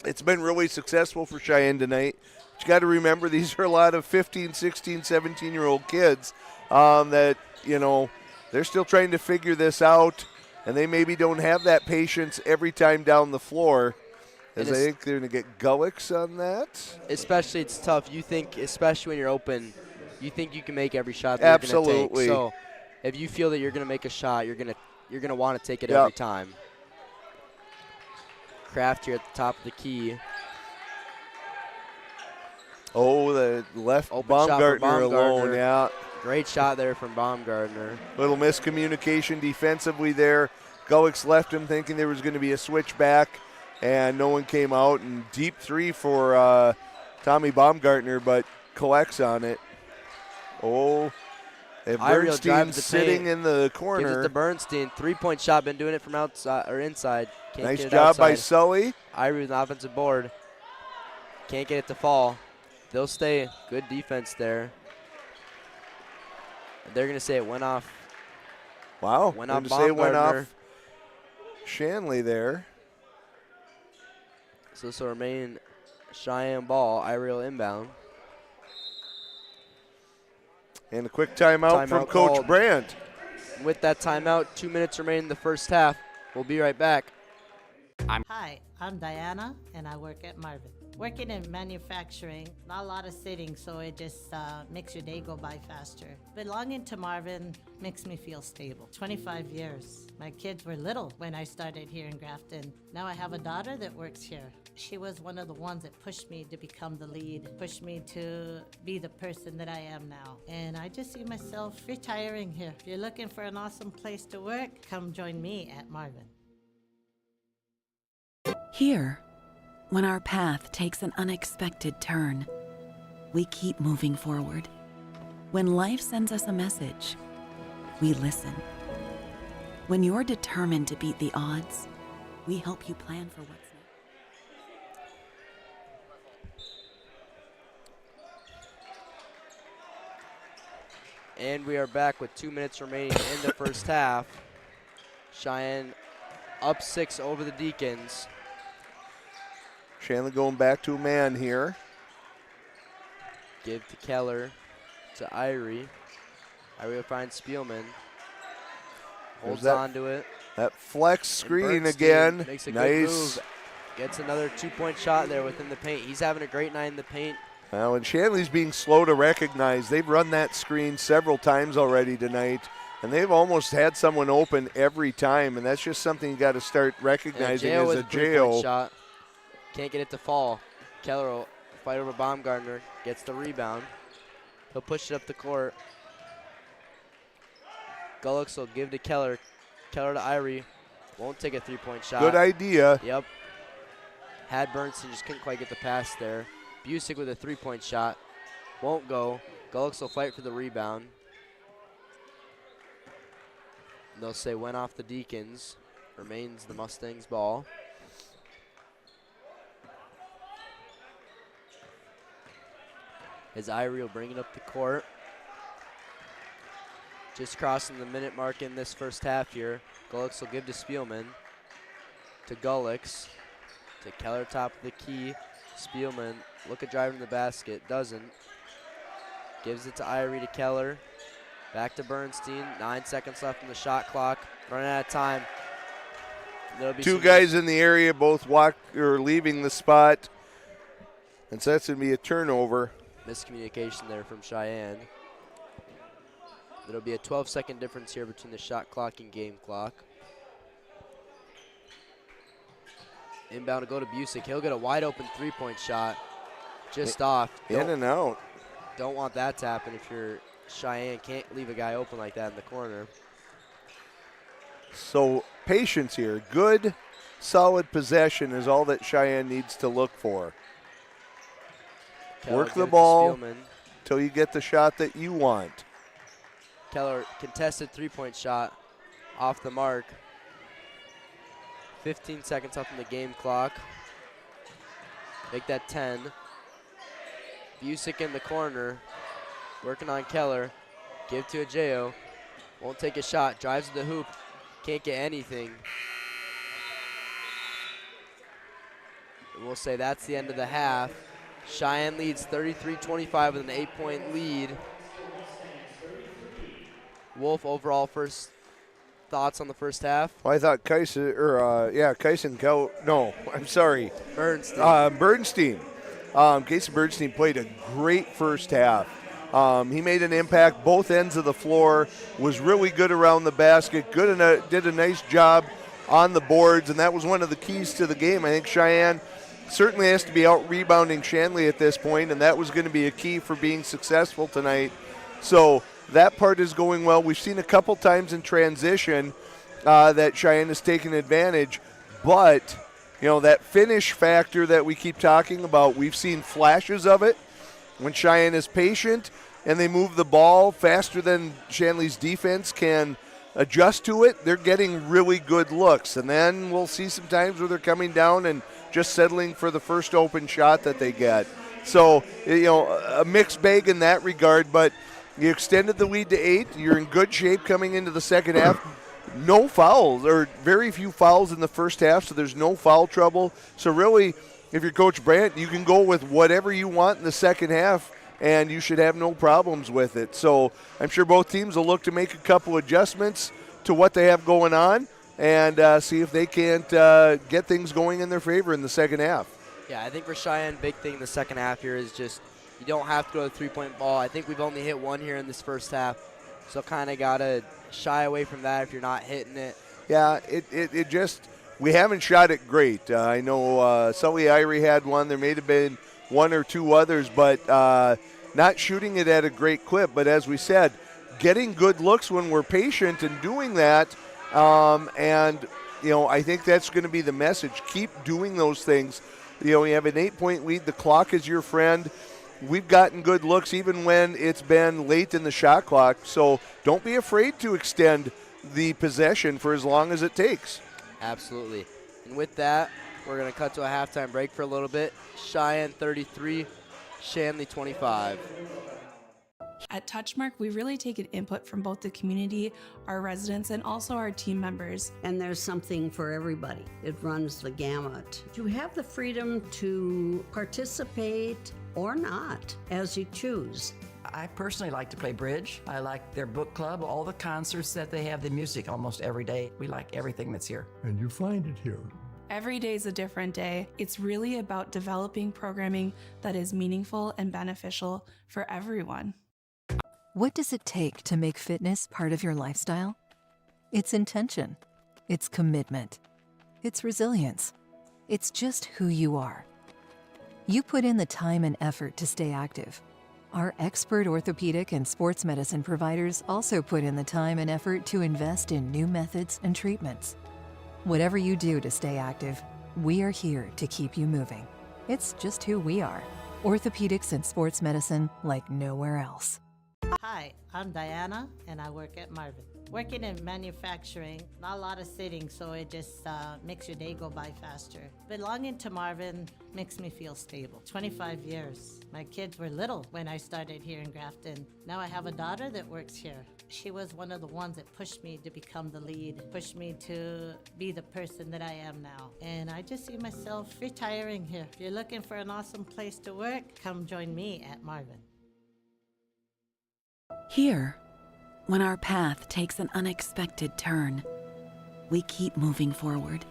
it's been really successful for Cheyenne tonight. But you got to remember, these are a lot of 15, 16, 17-year-old kids that, you know, they're still trying to figure this out, and they maybe don't have that patience every time down the floor. As I think they're going to get Gullicks on that. Especially, it's tough. You think, especially when you're open, you think you can make every shot that Absolutely. you're going to take. So if you feel that you're going to make a shot, you're going to want to take it every time. Kraft here at the top of the key. Oh, the left Open Baumgartner alone, yeah. Great shot there from Baumgartner. Little miscommunication defensively there. Gullick's left him thinking there was going to be a switch back, and no one came out. And deep three for Tommy Baumgartner, but collects on it. Oh, and Bernstein sitting in the corner. Gives it to Bernstein. 3-point shot. Been doing it from outside or inside. Can't nice get it job outside. by Sully. Irie with an offensive board. Can't get it to fall. They'll stay. Good defense there. They're going to say it went off. Wow. Went Going off to say it went off Baumgartner. Shanley there. So this will remain Cheyenne ball. Iriel inbound. And a quick timeout from Timeout Coach called. Brandt. With that timeout, 2 minutes remain in the first half. We'll be right back. Hi, I'm Diana, and I work at Marvin. Working in manufacturing, not a lot of sitting, so it just makes your day go by faster. Belonging to Marvin makes me feel stable. 25 years. My kids were little when I started here in Grafton. Now I have a daughter that works here. She was one of the ones that pushed me to become the lead, pushed me to be the person that I am now. And I just see myself retiring here. If you're looking for an awesome place to work, come join me at Marvin. Here, when our path takes an unexpected turn, we keep moving forward. When life sends us a message, we listen. When you're determined to beat the odds, we help you plan for what's next. And we are back with 2 minutes remaining in the first half. Cheyenne up 6 over the Deacons. Shanley going back to a man here. Give to Keller, to Irie. Irie will find Spielman. Holds on to it. That flex And screen Bernstein again. makes a good Nice. move. Gets another 2-point shot there within the paint. He's having a great night in the paint. Well, and Shanley's being slow to recognize. They've run that screen several times already tonight, and they've almost had someone open every time, and that's just something you got to start recognizing as with a a 3-point jail. shot. Can't get it to fall. Keller will fight over Baumgartner. Gets the rebound. He'll push it up the court. Gullix will give to Keller. Keller to Irie. Won't take a 3-point shot. Good idea. Yep. Had Bernstein, just couldn't quite get the pass there. Busick with a 3-point shot. Won't go. Gullix will fight for the rebound. And they'll say went off the Deacons. Remains the Mustangs ball. As Irie will bring it up the court. Just crossing the minute mark in this first half here. Gullix will give to Spielman. To Gullix. To Keller, top of the key. Spielman, look at driving the basket. Doesn't. Gives it to Irie to Keller. Back to Bernstein. 9 seconds left in the shot clock. Running out of time. There'll be Two guys in the area, both leaving the spot. And so that's going to be a turnover. Miscommunication there from Cheyenne. There'll be a 12-second difference here between the shot clock and game clock. Inbound to go to Busick. He'll get a wide open 3-point shot. Just off. In and out. Don't want that to happen if you're Cheyenne. Can't leave a guy open like that in the corner. So patience here. Good, solid possession is all that Cheyenne needs to look for. Keller Work the gives to ball Spielman. till you get the shot that you want. Keller, contested 3-point shot off the mark. 15 seconds left in the game clock. Make that 10. Busick in the corner, working on Keller. Give to Ajeo. Won't take a shot. Drives to the hoop. Can't get anything. And we'll say that's the end of the half. Cheyenne leads 33-25 with an 8-point lead. Wolf, overall first thoughts on the first half? Well, I thought Bernstein. Casey Bernstein played a great first half. He made an impact both ends of the floor, was really good around the basket, did a nice job on the boards, and that was one of the keys to the game. I think Cheyenne certainly has to be out rebounding Shanley at this point, and that was going to be a key for being successful tonight. So that part is going well. We've seen a couple times in transition that Cheyenne has taken advantage, but that finish factor that we keep talking about, we've seen flashes of it when Cheyenne is patient and they move the ball faster than Shanley's defense can adjust to it. They're getting really good looks, and then we'll see some times where they're coming down and just settling for the first open shot that they get. So, a mixed bag in that regard, but You extended the lead to 8. You're in good shape coming into the second half. No fouls, or very few fouls in the first half, so there's no foul trouble. So really, if you're Coach Brandt, you can go with whatever you want in the second half, and you should have no problems with it. So I'm sure both teams will look to make a couple adjustments to what they have going on and see if they can't get things going in their favor in the second half. Yeah, I think for Cheyenne, big thing in the second half here is just you don't have to go to the three-point ball. I think we've only hit one here in this first half, so kind of got to shy away from that if you're not hitting it. Yeah, it just, we haven't shot it great. I know Sully Irie had one. There may have been one or two others, but not shooting it at a great clip. But as we said, getting good looks when we're patient and doing that. And, you know, I think that's going to be the message. Keep doing those things. You know, you have an 8-point lead. The clock is your friend. We've gotten good looks even when it's been late in the shot clock. So don't be afraid to extend the possession for as long as it takes. Absolutely. And with that, we're going to cut to a halftime break for a little bit. Cheyenne 33, Shanley 25. At Touchmark, we really take an input from both the community, our residents, and also our team members. And there's something for everybody. It runs the gamut. You have the freedom to participate or not, as you choose. I personally like to play bridge. I like their book club, all the concerts that they have, the music almost every day. We like everything that's here. And you find it here. Every day is a different day. It's really about developing programming that is meaningful and beneficial for everyone. What does it take to make fitness part of your lifestyle? It's intention. It's commitment. It's resilience. It's just who you are. You put in the time and effort to stay active. Our expert orthopedic and sports medicine providers also put in the time and effort to invest in new methods and treatments. Whatever you do to stay active, we are here to keep you moving. It's just who we are. Orthopedics and sports medicine like nowhere else. Hi, I'm Diana, and I work at Marvin. Working in manufacturing, not a lot of sitting, so it just makes your day go by faster. Belonging to Marvin makes me feel stable. 25 years. My kids were little when I started here in Grafton. Now I have a daughter that works here. She was one of the ones that pushed me to become the lead, pushed me to be the person that I am now. And I just see myself retiring here. If you're looking for an awesome place to work, come join me at Marvin. Here, when our path takes an unexpected turn, we keep moving forward.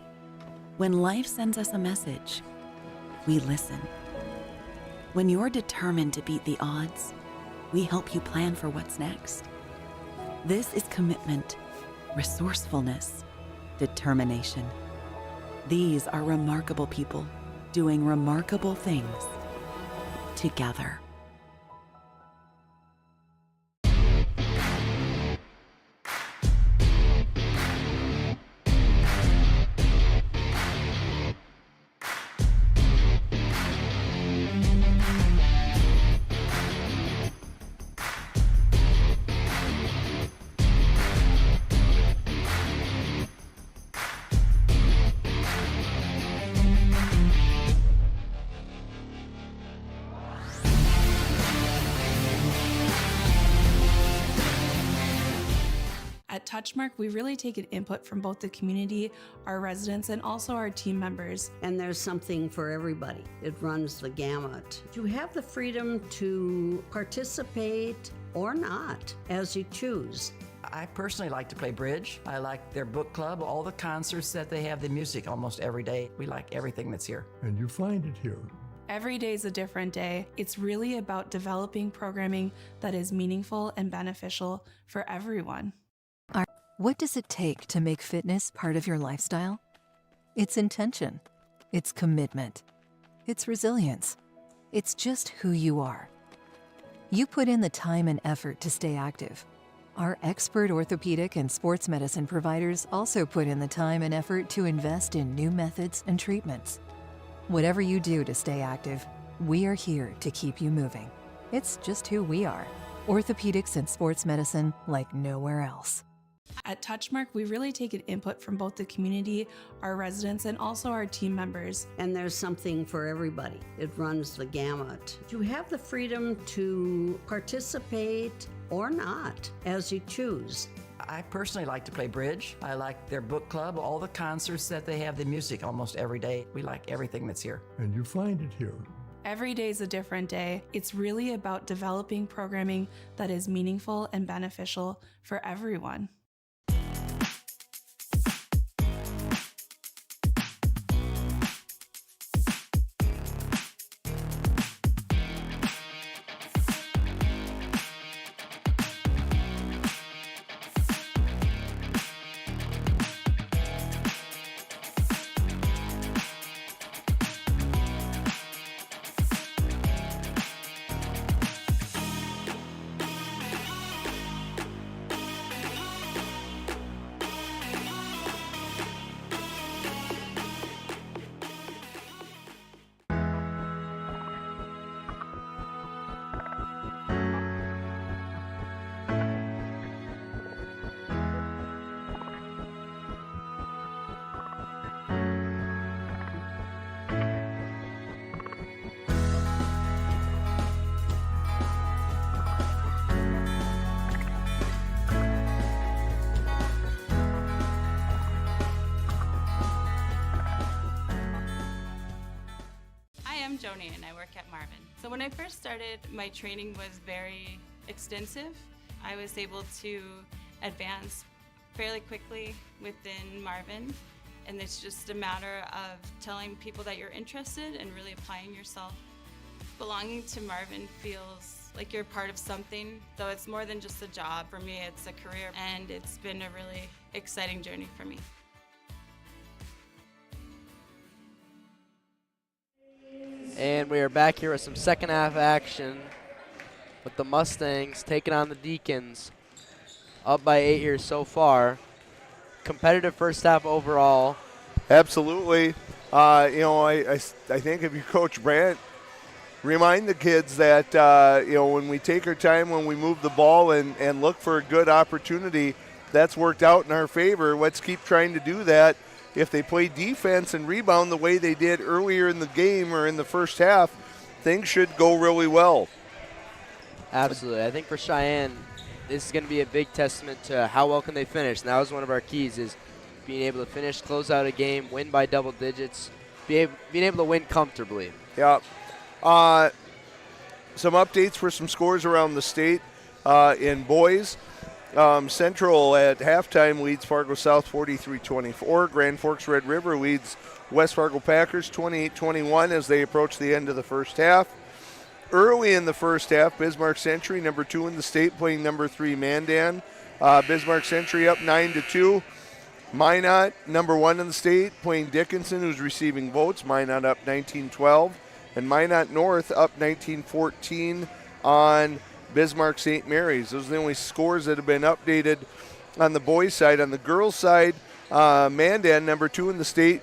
When life sends us a message, we listen. When you're determined to beat the odds, we help you plan for what's next. This is commitment, resourcefulness, determination. These are remarkable people doing remarkable things together. At Touchmark, we really take an input from both the community, our residents, and also our team members. And there's something for everybody. It runs the gamut. You have the freedom to participate or not, as you choose. I personally like to play bridge. I like their book club, all the concerts that they have, the music almost every day. We like everything that's here. And you find it here. Every day is a different day. It's really about developing programming that is meaningful and beneficial for everyone. What does it take to make fitness part of your lifestyle? It's intention. It's commitment. It's resilience. It's just who you are. You put in the time and effort to stay active. Our expert orthopedic and sports medicine providers also put in the time and effort to invest in new methods and treatments. Whatever you do to stay active, we are here to keep you moving. It's just who we are. Orthopedics and sports medicine like nowhere else. At Touchmark, we really take an input from both the community, our residents, and also our team members. And there's something for everybody. It runs the gamut. You have the freedom to participate or not, as you choose. I personally like to play bridge. I like their book club, all the concerts that they have, the music almost every day. We like everything that's here. And you find it here. Every day is a different day. It's really about developing programming that is meaningful and beneficial for everyone. I'm Joni and I work at Marvin. So when I first started, my training was very extensive. I was able to advance fairly quickly within Marvin, and it's just a matter of telling people that you're interested and really applying yourself. Belonging to Marvin feels like you're part of something, though it's more than just a job. For me, it's a career, and it's been a really exciting journey for me. And we are back here with some second half action with the Mustangs taking on the Deacons. Up by 8 here so far. Competitive first half overall. Absolutely. I think if you Coach Brandt, remind the kids that, when we take our time, when we move the ball and look for a good opportunity, that's worked out in our favor. Let's keep trying to do that. If they play defense and rebound the way they did earlier in the game or in the first half, things should go really well. Absolutely. I think for Cheyenne, this is going to be a big testament to how well can they finish. And that was one of our keys, is being able to finish, close out a game, win by double digits, being able to win comfortably. Yeah. Some updates for some scores around the state in boys. Central at halftime leads Fargo South 43-24. Grand Forks Red River leads West Fargo Packers 28-21 as they approach the end of the first half. Early in the first half, Bismarck Century, number 2 in the state, playing number 3 Mandan. Bismarck Century up 9-2. Minot, number 1 in the state, playing Dickinson, who's receiving votes. Minot up 19-12. And Minot North up 19-14 on Bismarck St. Mary's. Those are the only scores that have been updated on the boys' side. On the girls' side, Mandan, number 2 in the state,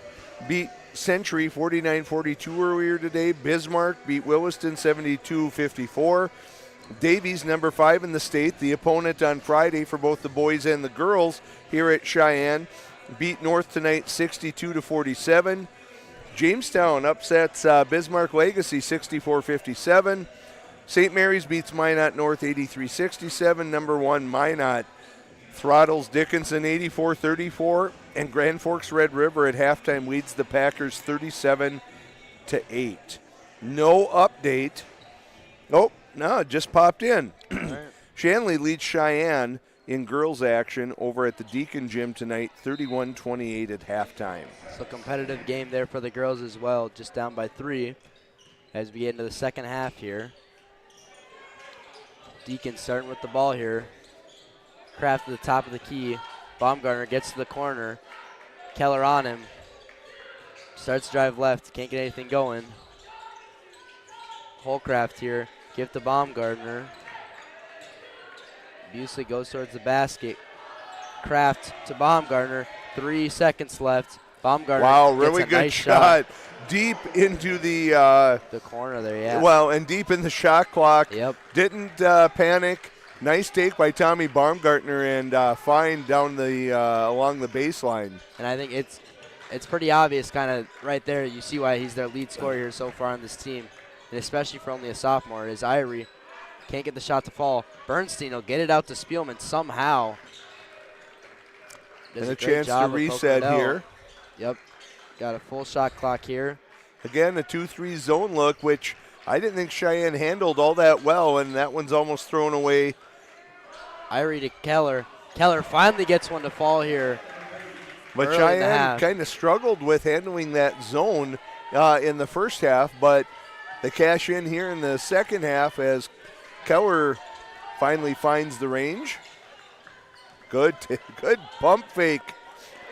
beat Century 49-42 earlier today. Bismarck beat Williston 72-54. Davies, number 5 in the state, the opponent on Friday for both the boys and the girls here at Cheyenne, beat North tonight 62-47. Jamestown upsets Bismarck Legacy 64-57. St. Mary's beats Minot North 83-67. Number 1 Minot throttles Dickinson 84-34. And Grand Forks Red River at halftime leads the Packers 37-8. No update. Oh, no, it just popped in. Right. Shanley leads Cheyenne in girls action over at the Deacon Gym tonight, 31-28 at halftime. So competitive game there for the girls as well, just down by 3 as we get into the second half here. Deacon starting with the ball here. Kraft to the top of the key. Baumgartner gets to the corner. Keller on him. Starts to drive left. Can't get anything going. Holcraft here. Give to Baumgartner. Busey goes towards the basket. Kraft to Baumgartner. 3 seconds left. Baumgartner wow, really gets a good nice shot. Deep into the corner there, yeah. Well, and deep in the shot clock. Yep. Didn't panic. Nice take by Tommy Baumgartner and fine down the along the baseline. And I think it's pretty obvious kind of right there. You see why he's their lead scorer here so far on this team, and especially for only a sophomore, is Irie Can't get the shot to fall. Bernstein will get it out to Spielman somehow. Does And a great chance to job of reset poking it out. here. Yep. Got a full shot clock here. Again, a 2-3 zone look, which I didn't think Cheyenne handled all that well, and that one's almost thrown away. Irie to Keller. Keller finally gets one to fall here. But early in the Cheyenne half. kind of struggled with handling that zone in the first half, but they cash in here in the second half as Keller finally finds the range. Good pump fake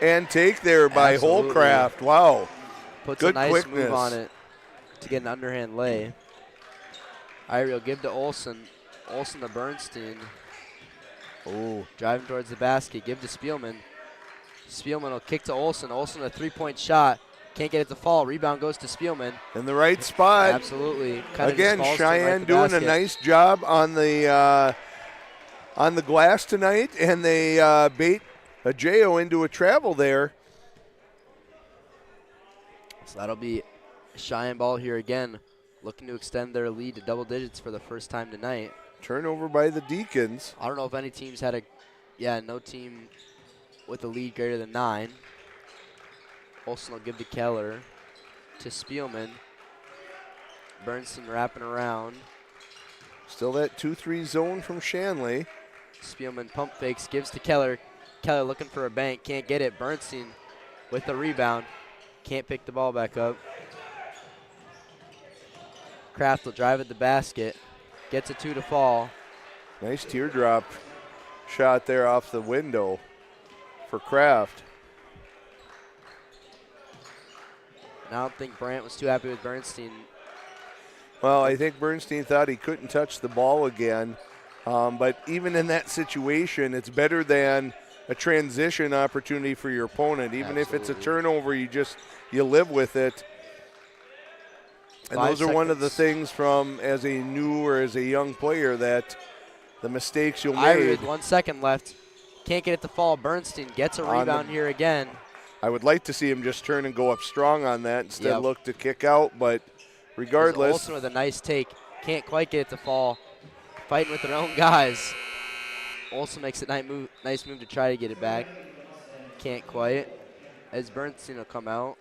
and take there by Absolutely. Holcraft. Wow. Puts Good a nice quickness. move on it to get an underhand lay. Irie will give to Olsen. Olsen to Bernstein. Oh, driving towards the basket. Give to Spielman. Spielman will kick to Olsen. Olsen a three-point shot. Can't get it to fall. Rebound goes to Spielman. In the right spot. Absolutely. Kinda Again, just falls to him right Cheyenne the doing a basket. nice job on the glass tonight, and they bait a J.O. into a travel there. So that'll be Cheyenne ball here again, looking to extend their lead to double digits for the first time tonight. Turnover by the Deacons. I don't know if any teams had no team with a lead greater than 9. Olsen will give to Keller, to Spielman. Bernstein wrapping around. Still that 2-3 zone from Shanley. Spielman pump fakes, gives to Keller. Keller looking for a bank, can't get it. Bernstein with the rebound. Can't pick the ball back up. Kraft will drive at the basket. Gets a 2 to fall. Nice teardrop shot there off the window for Kraft. And I don't think Brandt was too happy with Bernstein. Well, I think Bernstein thought he couldn't touch the ball again. But even in that situation, it's better than a transition opportunity for your opponent. Even if it's a turnover, you live with it. And 5 those are one of the seconds. things from as a new or as a young player that the mistakes you'll Irie make. with 1 second left. Can't get it to fall. Bernstein gets a rebound here again. I would like to see him just turn and go up strong on that instead Yep. look to kick out, but regardless. Olsen with a nice take. Can't quite get it to fall. Fighting with their own guys. Olsen makes a nice move to try to get it back. Can't quite. As Bernstein will come out.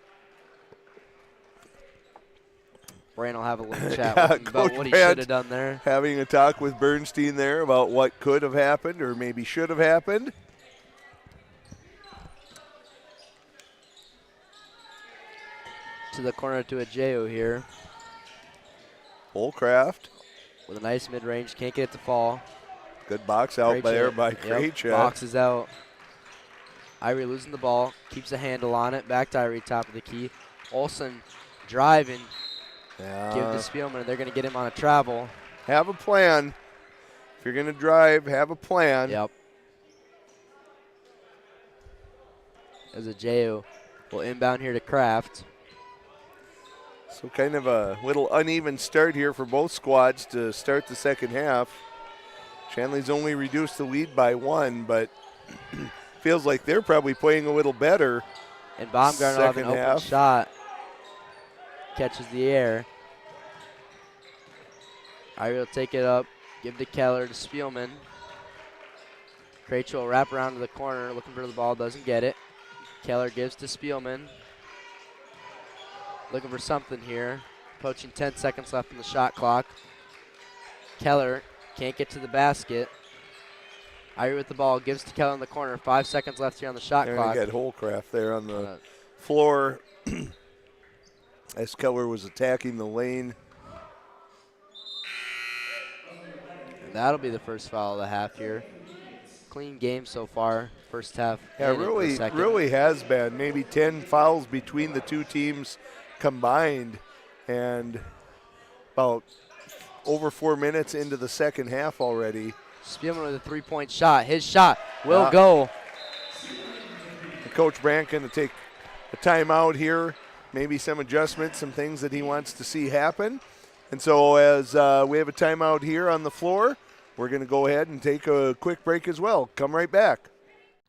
Brian will have a little chat with him about Coach what he Brandt should have done there. having a talk with Bernstein there about what could have happened or maybe should have happened. To the corner to a J.O. here. Holcraft. With a nice mid-range. Can't get it to fall. Good box out there by Krejcik. Boxes out. Irie losing the ball. Keeps a handle on it. Back to Irie, top of the key. Olsen driving. Yeah. Give to Spielman. They're going to get him on a travel. Have a plan. If you're going to drive, have a plan. Yep. As a J.O. will inbound here to Kraft. So kind of a little uneven start here for both squads to start the second half. Shanley's only reduced the lead by 1, but feels like they're probably playing a little better. And Baumgartner will have an open half. shot. Catches the air. Irie will take it up. Give to Keller to Spielman. Krejcik will wrap around to the corner, looking for the ball, doesn't get it. Keller gives to Spielman. Looking for something here. Approaching 10 seconds left in the shot clock. Keller can't get to the basket. Irie with the ball, gives to Keller in the corner. 5 seconds left here on the shot There clock. you got Holcraft there on the floor as Keller was attacking the lane. And that'll be the first foul of the half here. Clean game so far, first half. Yeah, and into the second. really has been. Maybe 10 fouls between the two teams combined, and about over 4 minutes into the second half already. Spielman with a three-point shot. His shot will go. Coach Brandt going to take a timeout here, maybe some adjustments, some things that he wants to see happen. And so as we have a timeout here on the floor, we're going to go ahead and take a quick break as well. Come right back.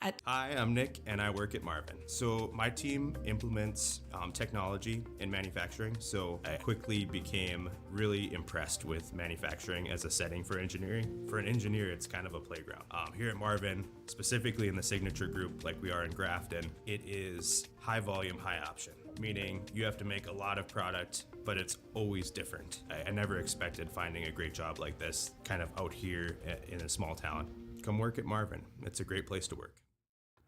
Hi, I'm Nick, and I work at Marvin. So my team implements technology in manufacturing, so I quickly became really impressed with manufacturing as a setting for engineering. For an engineer, it's kind of a playground. Here at Marvin, specifically in the signature group like we are in Grafton, it is high volume, high option, meaning you have to make a lot of product, but it's always different. I never expected finding a great job like this kind of out here in a small town. Come work at Marvin. It's a great place to work.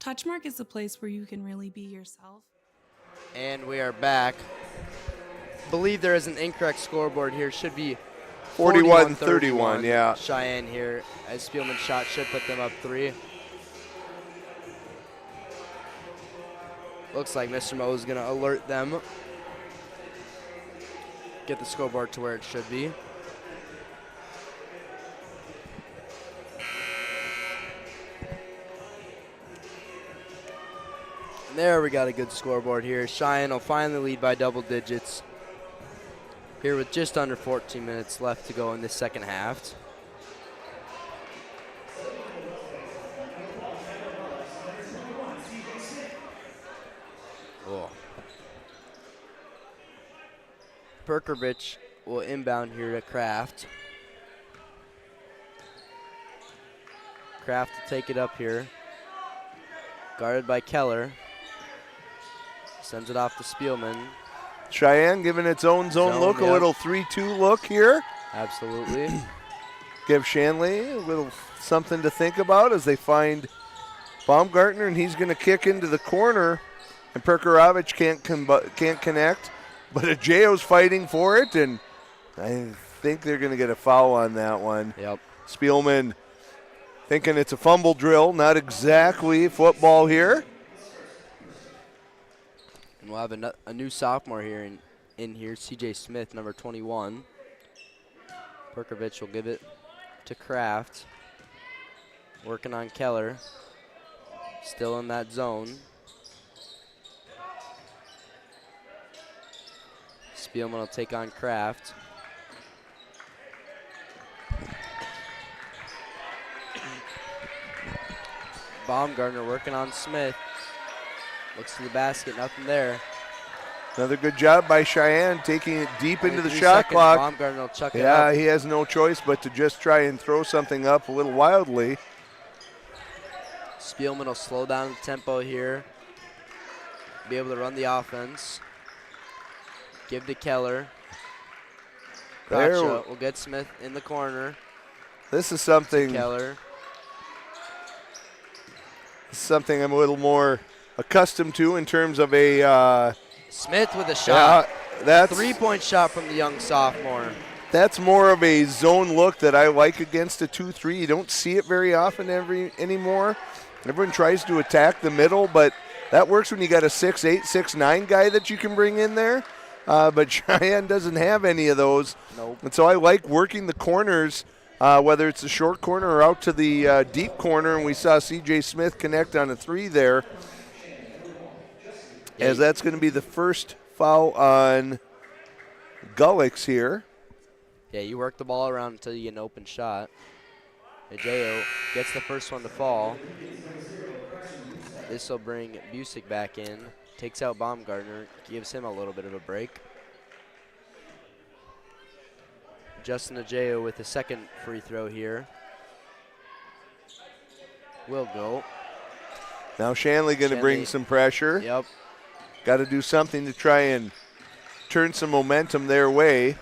Touchmark is a place where you can really be yourself. And we are back. Believe there is an incorrect scoreboard here. Should be 41-31, yeah. Cheyenne here, as Spielman's shot should put them up 3. Looks like Mr. Mo is going to alert them. Get the scoreboard to where it should be. There, we got a good scoreboard here. Cheyenne will finally lead by double digits here with just under 14 minutes left to go in this second half. Oh. Perkovich will inbound here to Kraft. Kraft will take it up here. Guarded by Keller. Sends it off to Spielman. Cheyenne giving its own zone look, yep. a little 3-2 look here. Absolutely. Give Shanley a little something to think about as they find Baumgartner, and he's going to kick into the corner, and Perkarovich can't connect, but Ajayo's fighting for it, and I think they're going to get a foul on that one. Yep. Spielman thinking it's a fumble drill, not exactly football here. And we'll have a new sophomore here in here, CJ Smith, number 21. Perkovich will give it to Kraft. Working on Keller. Still in that zone. Spielman will take on Kraft. Baumgartner working on Smith. Looks to the basket, nothing there. Another good job by Cheyenne, taking it deep into the shot clock. Baumgartner will chuck it up. Yeah, he has no choice but to just try and throw something up a little wildly. Spielman will slow down the tempo here. Be able to run the offense. Give to Keller. Gotcha. We'll get Smith in the corner. This is something. Keller. Something I'm a little more accustomed to in terms of a Smith with a shot. Yeah, that's 3-point shot from the young sophomore. That's more of a zone look that I like against a 2-3. You don't see it very often anymore. Everyone tries to attack the middle, but that works when you got a 6'8", 6'9" guy that you can bring in there. But Cheyenne doesn't have any of those. Nope. And so I like working the corners, whether it's the short corner or out to the deep corner, and we saw C.J. Smith connect on a 3 there. As that's going to be the first foul on Gullix here. Yeah, you work the ball around until you get an open shot. Ajayo gets the first one to fall. This will bring Busick back in. Takes out Baumgartner, gives him a little bit of a break. Justin Ajayo with the second free throw here. Will go. Now Shanley going to bring some pressure. Yep. Got to do something to try and turn some momentum their way.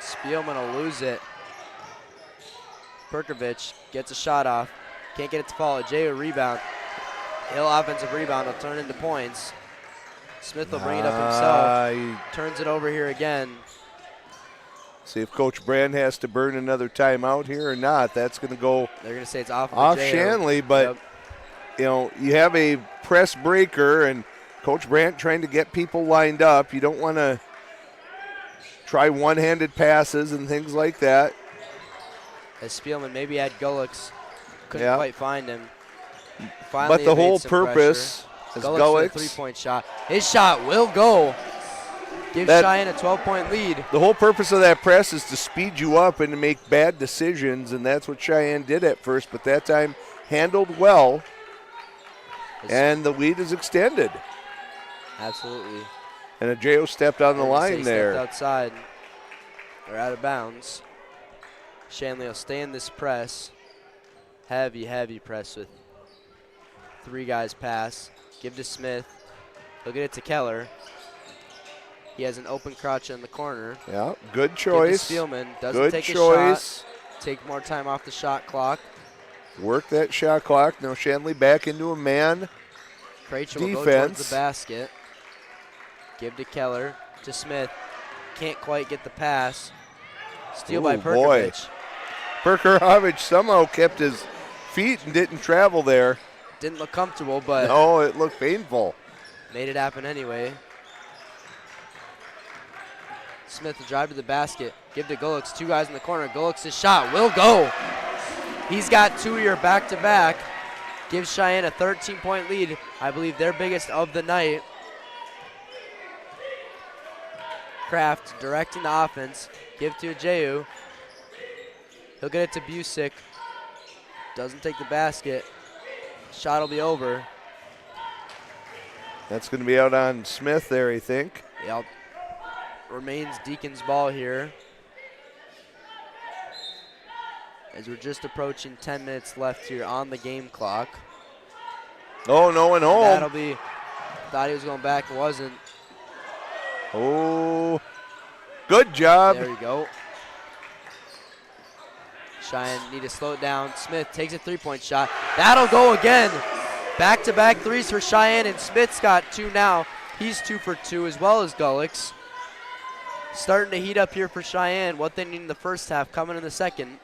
Spielman will lose it. Perkovich gets a shot off. Can't get it to fall. Ajayo rebound. Hill offensive rebound will turn into points. Smith will bring it up himself. He turns it over here again. See if Coach Brand has to burn another timeout here or not. That's going to go. They're going to say it's off Shanley, but you know, you have a press breaker and Coach Brandt trying to get people lined up. You don't want to try one-handed passes and things like that. As Spielman maybe had Gullix, couldn't quite find him. Finally, but the whole purpose is Gullix with a three-point shot. His shot will go. Gives Cheyenne a 12-point lead. The whole purpose of that press is to speed you up and to make bad decisions, and that's what Cheyenne did at first. But that time, handled well, and the lead is extended. Absolutely. And Ajeo stepped on the line there. Stepped outside. They're out of bounds. Shanley will stay in this press. Heavy press with 3 guys pass. Give to Smith. He'll get it to Keller. He has an open crotch in the corner. Yeah, good choice. Give to Spielman. Doesn't good take choice. a shot. Take more time off the shot clock. Work that shot clock. Now Shanley back into a man Krejci defense. Will go towards the basket. Give to Keller. To Smith. Can't quite get the pass. Steal by Perkovich. Perkovich somehow kept his feet and didn't travel there. Didn't look comfortable, but no, it looked painful. Made it happen anyway. Smith will drive to the basket. Give to Gulix. 2 guys in the corner. Gulix's shot will go. He's got 2 here back-to-back. Gives Cheyenne a 13-point lead. I believe their biggest of the night. Kraft directing the offense. Give to Ajeu. He'll get it to Busick. Doesn't take the basket. Shot will be over. That's going to be out on Smith there, I think. Yep. Remains Deacon's ball here. As we're just approaching 10 minutes left here on the game clock. Oh, no one home. That'll be, thought he was going back, wasn't. Oh, good job. There you go. Cheyenne need to slow it down. Smith takes a 3-point shot. That'll go again. Back-to-back threes for Cheyenne, and Smith's got 2 now. He's 2 for 2, as well as Gulix. Starting to heat up here for Cheyenne. What they need in the first half coming in the second.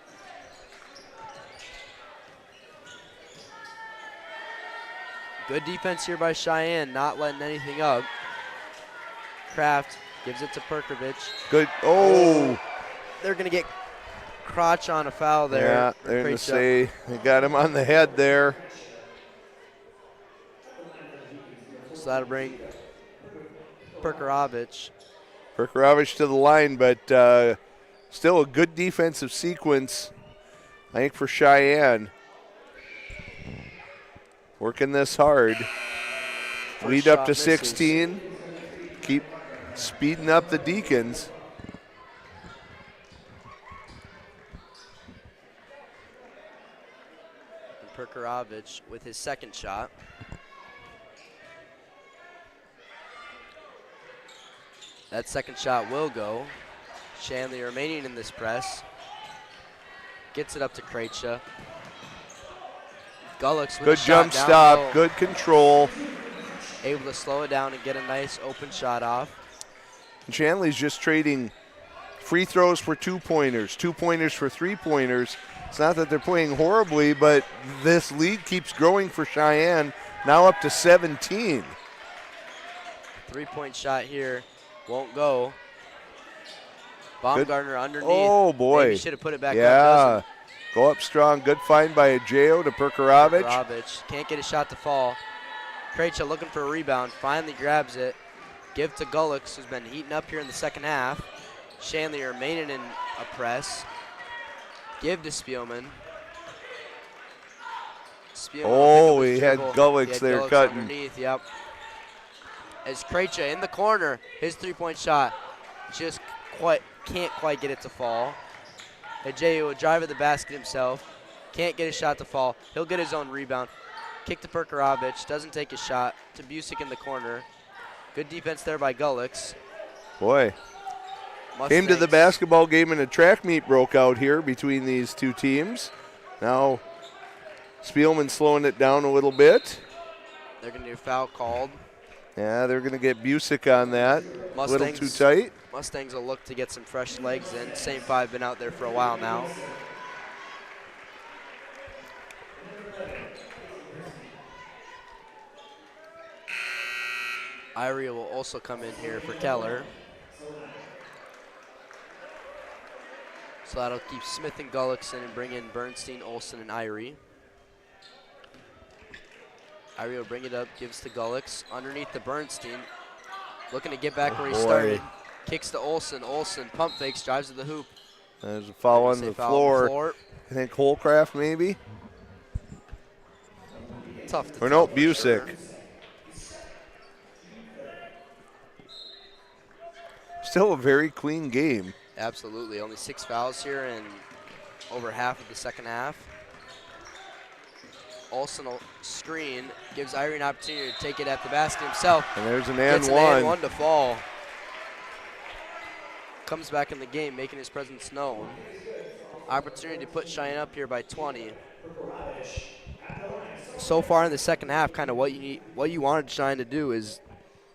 Good defense here by Cheyenne, not letting anything up. Kraft gives it to Perkovich. Good. Oh. They're going to get crotch on a foul there. Yeah, they're going to say they got him on the head there. So that'll bring Perkovich. Perkovich to the line, but still a good defensive sequence, I think, for Cheyenne. Working this hard. Lead up to 16. Keep speeding up the Deacons. And Perkovich with his second shot. That second shot will go. Shanley remaining in this press. Gets it up to Krejci. Gulix with good a shot jump down stop, low. good control. Able to slow it down and get a nice open shot off. And Shanley's just trading free throws for 2-pointers, 2-pointers for 3-pointers. It's not that they're playing horribly, but this lead keeps growing for Cheyenne, now up to 17. 3-point shot here won't go. Baumgartner underneath. Oh, boy. Maybe should have put it back up. Yeah. Go up strong. Good find by Ajeo to Perkovich. Perkovich can't get a shot to fall. Krejci looking for a rebound. Finally grabs it. Give to Gulix, who's been heating up here in the second half. Shanley remaining in a press. Give to Spielman. Oh, he had Gulix there Gulix cutting. Underneath, yep. As Krejci in the corner, his 3-point shot just can't quite get it to fall. Ajay will drive at the basket himself. Can't get a shot to fall. He'll get his own rebound. Kick to Perkovich. Doesn't take a shot. To Busick in the corner. Good defense there by Gulix. Boy. Mustangs. Came to the basketball game and a track meet broke out here between these two teams. Now Spielman slowing it down a little bit. They're going to do a foul called. Yeah, they're going to get Busick on that. A little too tight. Mustangs will look to get some fresh legs in. Same 5 been out there for a while now. Irie will also come in here for Keller. So that'll keep Smith and Gulix in and bring in Bernstein, Olsen, and Irie. Irie will bring it up, gives to Gulix. Underneath the Bernstein. Looking to get back where he started. Kicks to Olsen. Olsen pump fakes, drives to the hoop. There's a foul on the floor. I think Holcraft maybe. tough to Or tell no, for Busick. sure. Still a very clean game. Absolutely. Only 6 fouls here in over half of the second half. Olsen will screen, gives Irie an opportunity to take it at the basket himself. And there's an Gets and an and one. one to fall. Comes back in the game, making his presence known. Opportunity to put Cheyenne up here by 20. So far in the second half, kind of what you wanted Cheyenne to do is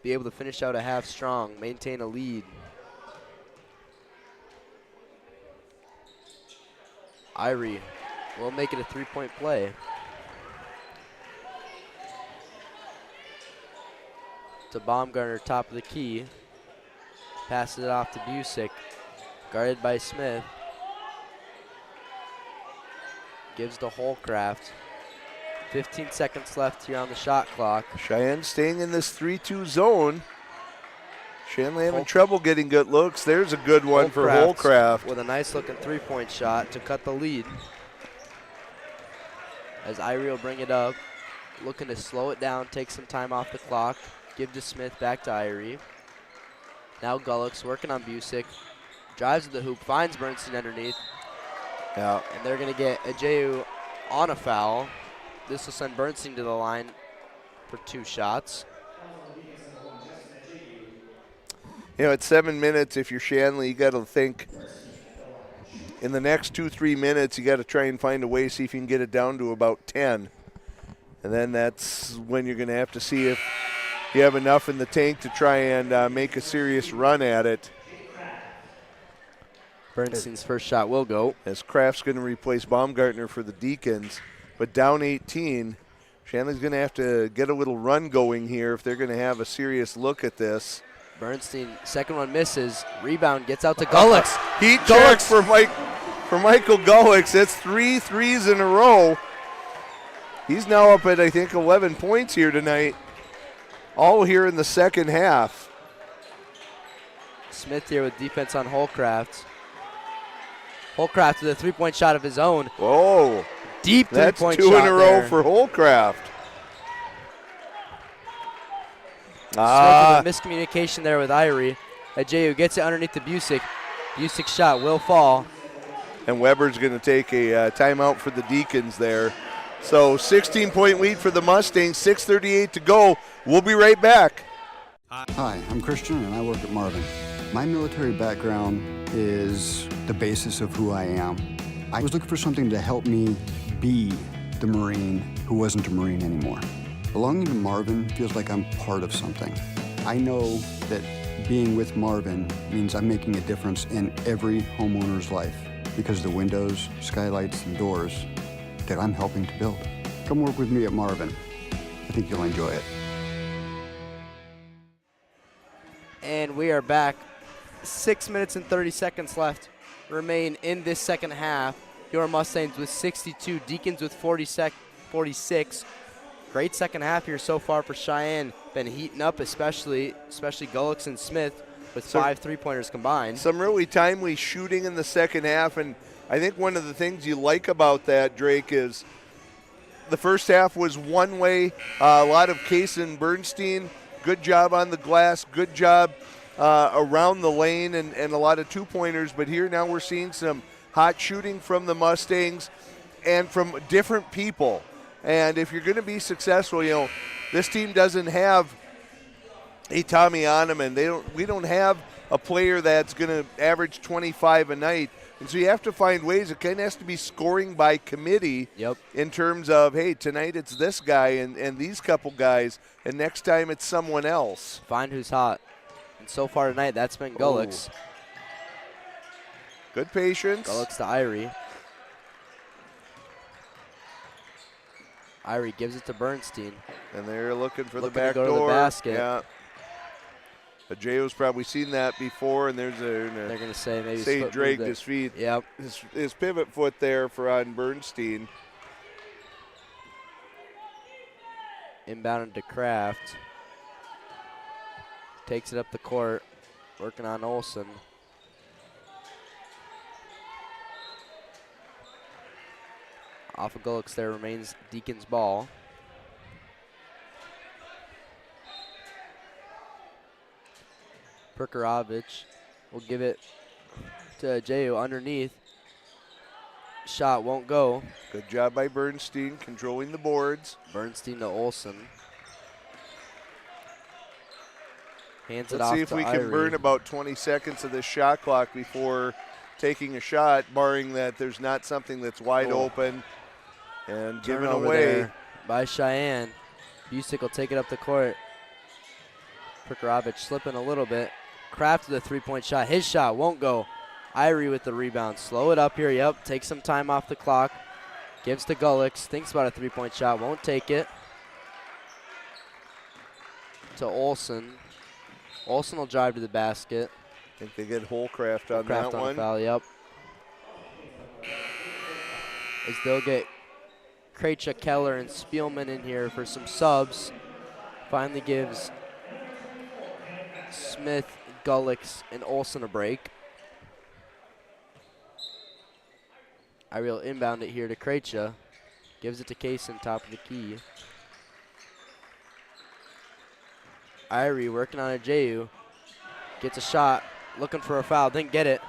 be able to finish out a half strong, maintain a lead. Irie will make it a 3-point play. To Baumgartner, top of the key. Passes it off to Busick. Guarded by Smith. Gives to Holcraft. 15 seconds left here on the shot clock. Cheyenne staying in this 3-2 zone. Shanley having trouble getting good looks. There's a good one for Holcraft. With a nice looking 3-point shot to cut the lead. As Irie will bring it up. Looking to slow it down, take some time off the clock. Give to Smith, back to Irie. Now Gullix working on Busick. Drives to the hoop, finds Bernstein underneath. Yeah. And they're going to get Ajayu on a foul. This will send Bernstein to the line for 2 shots. You know, at 7 minutes, if you're Shanley, you got to think in the next 2-3 minutes, you got to try and find a way, see if you can get it down to about 10. And then that's when you're going to have to see if you have enough in the tank to try and make a serious run at it. Bernstein's first shot will go. As Kraft's going to replace Baumgartner for the Deacons. But down 18, Shanley's going to have to get a little run going here if they're going to have a serious look at this. Bernstein, second one misses. Rebound gets out to Gullix. Heat check for Michael Gullix. That's 3 threes in a row. He's now up at, I think, 11 points here tonight. All here in the second half. Smith here with defense on Holcraft. Holcraft with a 3-point shot of his own. Whoa. Deep 3-point shot. That's 2 in a row there for Holcraft. With a miscommunication there with Irie. Ajayu gets it underneath the Busick. Busick's shot will fall. And Weber's going to take a timeout for the Deacons there. So 16-point lead for the Mustangs, 6:38 to go. We'll be right back. Hi, I'm Christian and I work at Marvin. My military background is the basis of who I am. I was looking for something to help me be the Marine who wasn't a Marine anymore. Belonging to Marvin feels like I'm part of something. I know that being with Marvin means I'm making a difference in every homeowner's life because the windows, skylights, and doors that I'm helping to build. Come work with me at Marvin. I think you'll enjoy it. And we are back. 6 minutes and 30 seconds left remain in this second half. Your Mustangs with 62, Deacons with 46. Great second half here so far for Cheyenne. Been heating up, especially Gullix and Smith with 5 3-pointers combined. Some really timely shooting in the second half, and I think one of the things you like about that, Drake, is the first half was one way. A lot of Case and Bernstein. Good job on the glass. Good job around the lane and a lot of 2-pointers. But here now we're seeing some hot shooting from the Mustangs and from different people. And if you're going to be successful, you know, this team doesn't have a Tommy Oneman. We don't have a player that's going to average 25 a night. And so you have to find ways. It kind of has to be scoring by committee in terms of, hey, tonight it's this guy and these couple guys, and next time it's someone else. Find who's hot. And so far tonight, that's been Gullix. Good patience. Gullix to Irie. Irie gives it to Bernstein. And they're looking for the To back go door. To the basket. Yeah. Ajayo's probably seen that before, and there's they're going to say maybe dragged his feet. Yep. His pivot foot there on Bernstein. Inbounded to Kraft. Takes it up the court, working on Olsen. Off of Gullix there remains Deacon's ball. Perkarovich will give it to Ajayu underneath. Shot won't go. Good job by Bernstein controlling the boards. Bernstein to Olsen. Hands it Let's off see if to we can Irie. burn about 20 seconds of this shot clock before taking a shot, barring that there's not something that's wide open and given Turnover away. there by Cheyenne. Busick will take it up the court. Perkarovich slipping a little bit. Kraft with a three-point shot. His shot won't go. Irie with the rebound. Slow it up here. Yep, take some time off the clock. Gives to Gullix. Thinks about a three-point shot. Won't take it. To Olsen. Olsen will drive to the basket. I think they get Holcraft on Kraft that on one. foul, yep. As they'll get Krejci, Keller, and Spielman in here for some subs. Finally gives Smith, Gullix, and Olsen a break. I will inbound it here to Krejci. Gives it to Kaysen, top of the key. Irie working on Ajayu. Gets a shot, looking for a foul, didn't get it.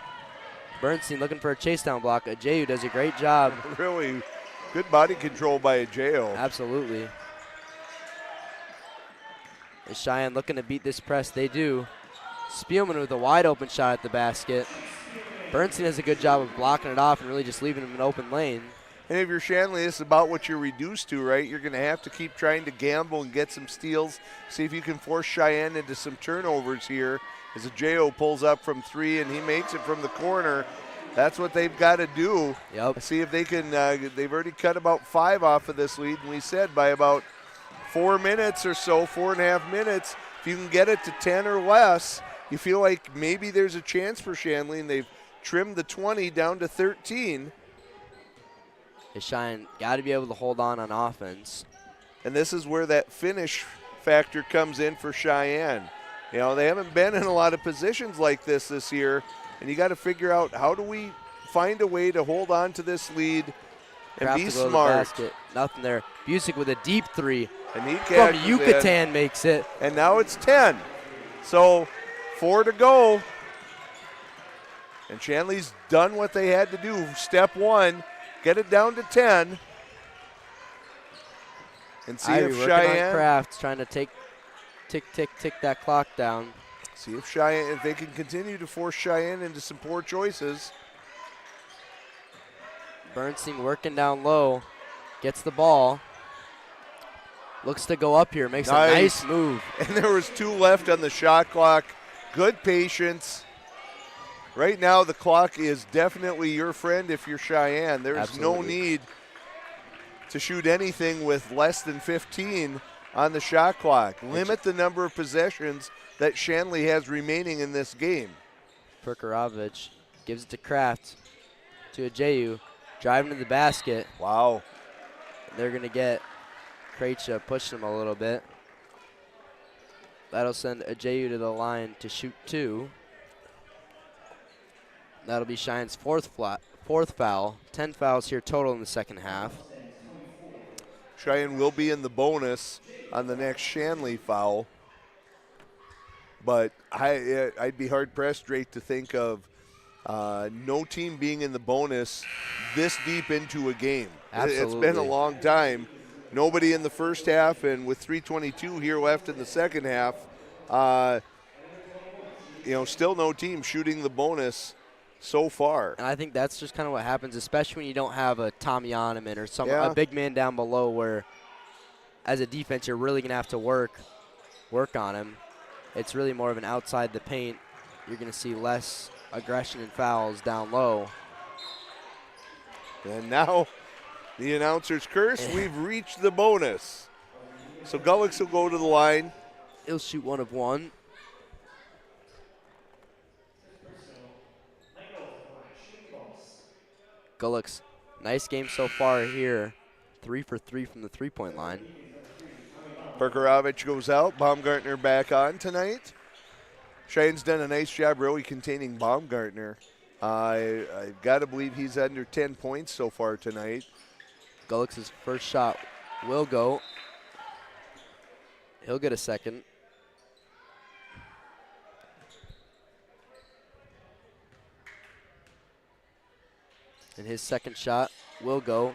Bernstein looking for a chase down block. Ajayu does a great job. Really good body control by Ajayu. Absolutely. Is Cheyenne looking to beat this press? They do. Spielman with a wide open shot at the basket. Bernstein does a good job of blocking it off and really just leaving him an open lane. And if you're Shanley, this is about what you're reduced to, right? You're going to have to keep trying to gamble and get some steals. See if you can force Cheyenne into some turnovers here. As Ajayu pulls up from three and he makes it from the corner. That's what they've got to do. Yep. See if they can, they've already cut about 5 off of this lead. And we said by about 4 minutes or so, 4.5 minutes, if you can get it to 10 or less, you feel like maybe there's a chance for Shanley, and they've trimmed the 20 down to 13. Cheyenne got to be able to hold on offense. And this is where that finish factor comes in for Cheyenne. You know, they haven't been in a lot of positions like this year, and you got to figure out how do we find a way to hold on to this lead and Kraft be to go to the smart. basket. Nothing there. Busick with a deep three. And he From catches Yucatan it. makes it. And now it's 10. So 4 to go. And Shanley's done what they had to do. Step 1, get it down to 10. And see if Cheyenne. On Kraft trying to tick that clock down. See if Cheyenne, if they can continue to force Cheyenne into some poor choices. Bernstein working down low, gets the ball. Looks to go up here, makes a nice move. And there was 2 left on the shot clock. Good patience. Right now the clock is definitely your friend if you're Cheyenne. There's Absolutely. no need to shoot anything with less than 15 on the shot clock. Limit the number of possessions that Shanley has remaining in this game. Perkarovich gives it to Kraft, to Ajayu, driving to the basket. Wow. They're going to get Krejci pushing him a little bit. That'll send Ajayu to the line to shoot 2. That'll be Cheyenne's fourth foul. 10 fouls here total in the second half. Cheyenne will be in the bonus on the next Shanley foul. But I'd be hard-pressed, Drake, to think of no team being in the bonus this deep into a game. Absolutely. It's been a long time. Nobody in the first half, and with 3:22 here left in the second half, still no team shooting the bonus so far. And I think that's just kind of what happens, especially when you don't have a Tommy Oneman or a big man down below where, as a defense, you're really going to have to work on him. It's really more of an outside the paint. You're going to see less aggression and fouls down low. And now the announcer's curse, we've reached the bonus. So Gullix will go to the line. He'll shoot 1 of 1. Gullix, nice game so far here. 3 for 3 from the three-point line. Perkarovich goes out. Baumgartner back on tonight. Cheyenne's done a nice job really containing Baumgartner. I've got to believe he's under 10 points so far tonight. Gullix's first shot will go. He'll get a second. And his second shot will go.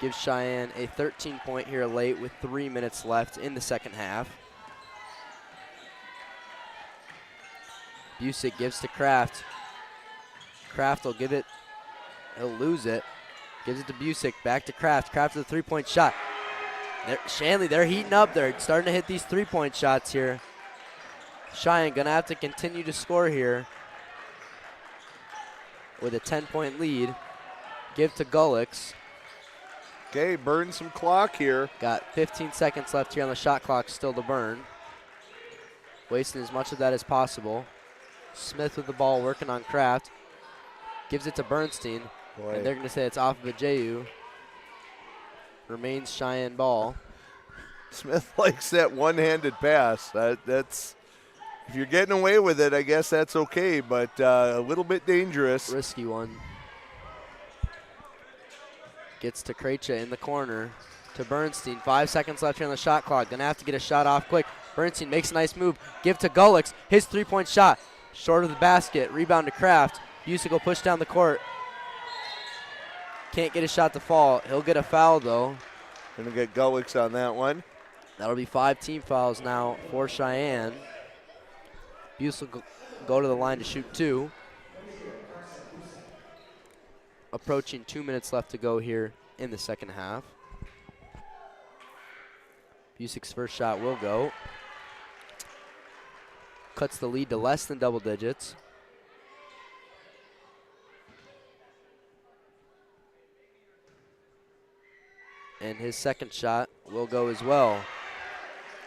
Gives Cheyenne a 13-point here late with 3 minutes left in the second half. Busick gives to Kraft. Kraft will give it. He'll lose it. Gives it to Busick. Back to Kraft. Kraft with a 3-point shot. Shanley, they're heating up. They're starting to hit these 3-point shots here. Cheyenne going to have to continue to score here with a 10-point lead. Give to Gullix. Okay, burn some clock here. Got 15 seconds left here on the shot clock still to burn. Wasting as much of that as possible. Smith with the ball working on Kraft. Gives it to Bernstein. Boy. And they're going to say it's off of a JU. Remains Cheyenne ball. Smith likes that one-handed pass. That's if you're getting away with it, I guess that's okay, but a little bit dangerous. Risky one. Gets to Krejci in the corner to Bernstein. 5 seconds left here on the shot clock. Gonna have to get a shot off quick. Bernstein makes a nice move. Give to Gullix. His 3-point shot. Short of the basket. Rebound to Kraft. Busick will push down the court. Can't get a shot to fall. He'll get a foul though. Gonna get Gullix on that one. That'll be 5 team fouls now for Cheyenne. Busick will go to the line to shoot 2. Approaching 2 minutes left to go here in the second half. Busick's first shot will go. Cuts the lead to less than double digits. And his second shot will go as well.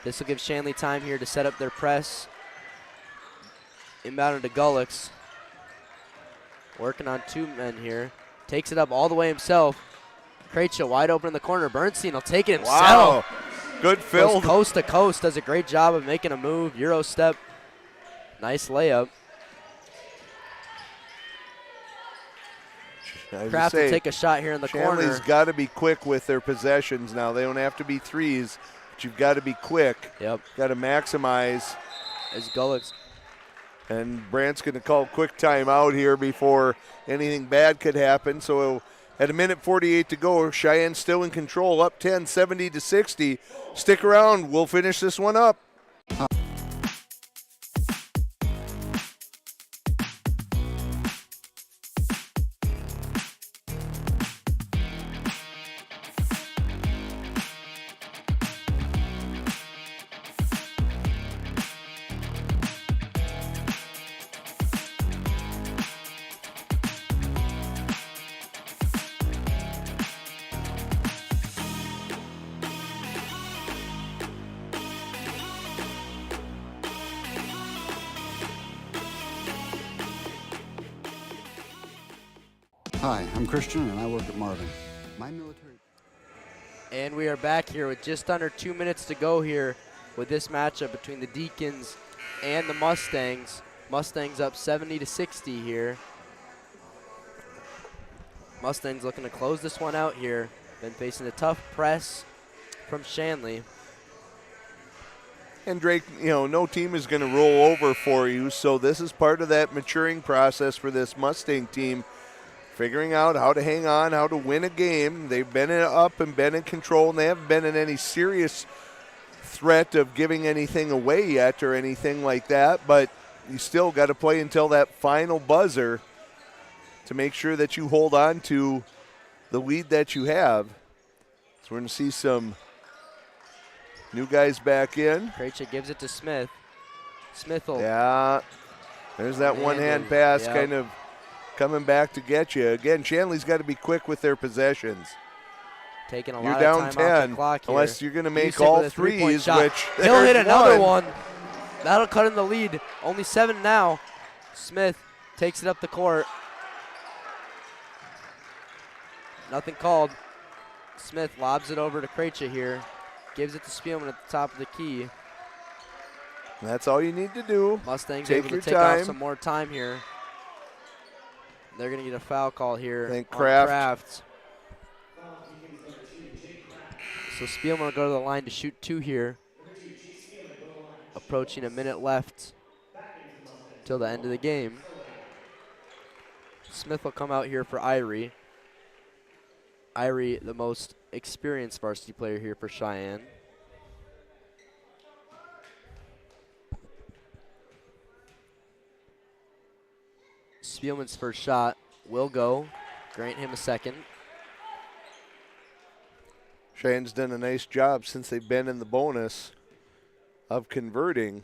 This will give Shanley time here to set up their press. Inbounded to Gullix. Working on 2 men here. Takes it up all the way himself. Krejci wide open in the corner. Bernstein will take it himself. Wow. Good fill. Goes coast to coast. Does a great job of making a move. Euro step. Nice layup. Kraft will take a shot here in the corner. Shanley's got to be quick with their possessions now. They don't have to be threes, but you've got to be quick. Yep. Got to maximize. As Gullix. And Brandt's going to call quick timeout here before anything bad could happen. So at 1:48 to go, Cheyenne still in control, up 10, 70-60. Stick around. We'll finish this one up. Hi, I'm Christian and I work at Marvin. My military. And we are back here with just under 2 minutes to go here with this matchup between the Deacons and the Mustangs. Mustangs up 70-60 here. Mustangs looking to close this one out here. Been facing a tough press from Shanley. And Drake, you know, no team is going to roll over for you, so this is part of that maturing process for this Mustang team. Figuring out how to hang on, how to win a game. They've been up and been in control, and they haven't been in any serious threat of giving anything away yet or anything like that. But you still got to play until that final buzzer to make sure that you hold on to the lead that you have. So we're going to see some new guys back in. Krejci gives it to Smith. Smith will. Yeah, there's that one-hand pass kind of coming back to get you. Again, Shanley's got to be quick with their possessions. Taking a You're lot down of time off 10, the clock here. unless you're going to make Busick all with a three-point threes, shot. which he'll hit another one. That'll cut in the lead. Only 7 now. Smith takes it up the court. Nothing called. Smith lobs it over to Krejci here. Gives it to Spielman at the top of the key. That's all you need to do. Mustangs Take able to your take time. off some more time here. They're going to get a foul call here Thank on Kraft. Kraft. So Spielman will go to the line to shoot 2 here. Approaching a minute left till the end of the game. Smith will come out here for Irie. Irie, the most experienced varsity player here for Cheyenne. Spielman's first shot will go. Grant him a second. Cheyenne's done a nice job since they've been in the bonus of converting.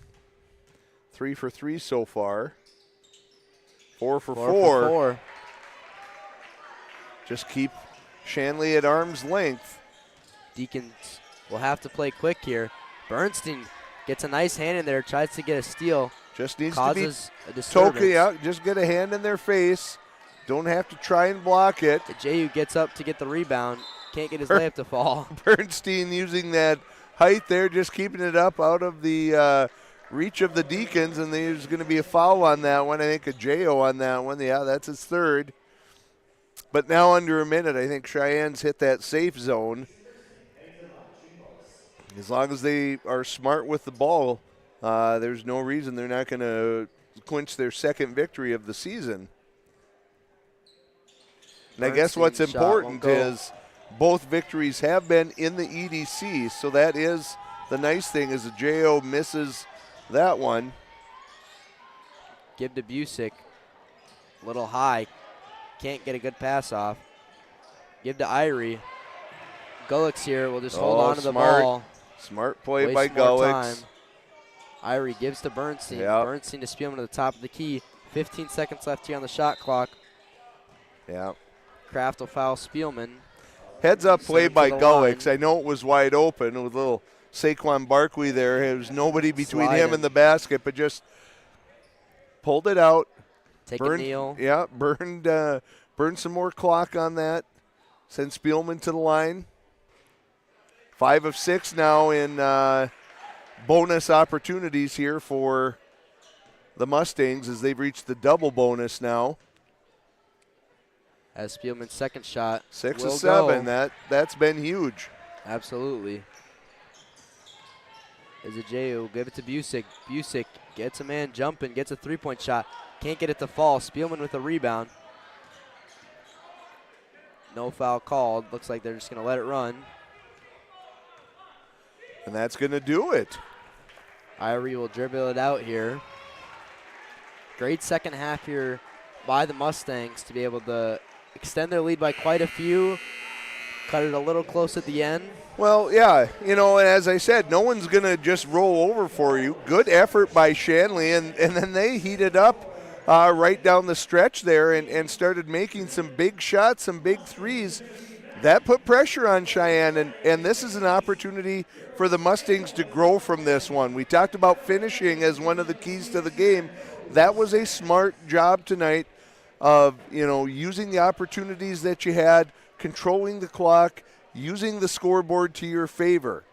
3 for 3 so far. 4 for 4. Just keep Shanley at arm's length. Deacons will have to play quick here. Bernstein gets a nice hand in there, tries to get a steal. Just needs causes to be a disturbance. out. Just get a hand in their face. Don't have to try and block it. JU gets up to get the rebound. Can't get his layup to fall. Bernstein using that height there, just keeping it up out of the reach of the Deacons, and there's going to be a foul on that one. I think a JO on that one. Yeah, that's his third. But now under a minute, I think Cheyenne's hit that safe zone. As long as they are smart with the ball, there's no reason they're not going to clinch their second victory of the season. And I guess what's important is both victories have been in the EDC, so that is the nice thing is the JO misses that one. Give to Busick. A little high. Can't get a good pass off. Give to Irie. Gulick's here. Will just hold on to the ball. Smart play Waste by Gulick. Irie gives to Bernstein. Yep. Bernstein to Spielman to the top of the key. 15 seconds left here on the shot clock. Yeah. Kraft will foul Spielman. Heads up play by Gulick. line. I know it was wide open with little Saquon Barkley there. There was nobody between him Sliding. and the basket, but just pulled it out. Take a kneel. Yeah, burned some more clock on that. Send Spielman to the line. 5 of 6 now in bonus opportunities here for the Mustangs as they've reached the double bonus now. As Spielman's second shot 6 will of 7. go. That's been huge. Absolutely. Is a JU. Give it to Busick. Busick gets a man jumping, gets a three-point shot. Can't get it to fall. Spielman with a rebound. No foul called. Looks like they're just going to let it run. And that's going to do it. Irie will dribble it out here. Great second half here by the Mustangs to be able to extend their lead by quite a few. Cut it a little close at the end. Well, yeah, and as I said, no one's going to just roll over for you. Good effort by Shanley, and then they heated up right down the stretch there and started making some big shots, some big threes. That put pressure on Cheyenne, and this is an opportunity for the Mustangs to grow from this one. We talked about finishing as one of the keys to the game. That was a smart job tonight of, using the opportunities that you had, controlling the clock, using the scoreboard to your favor.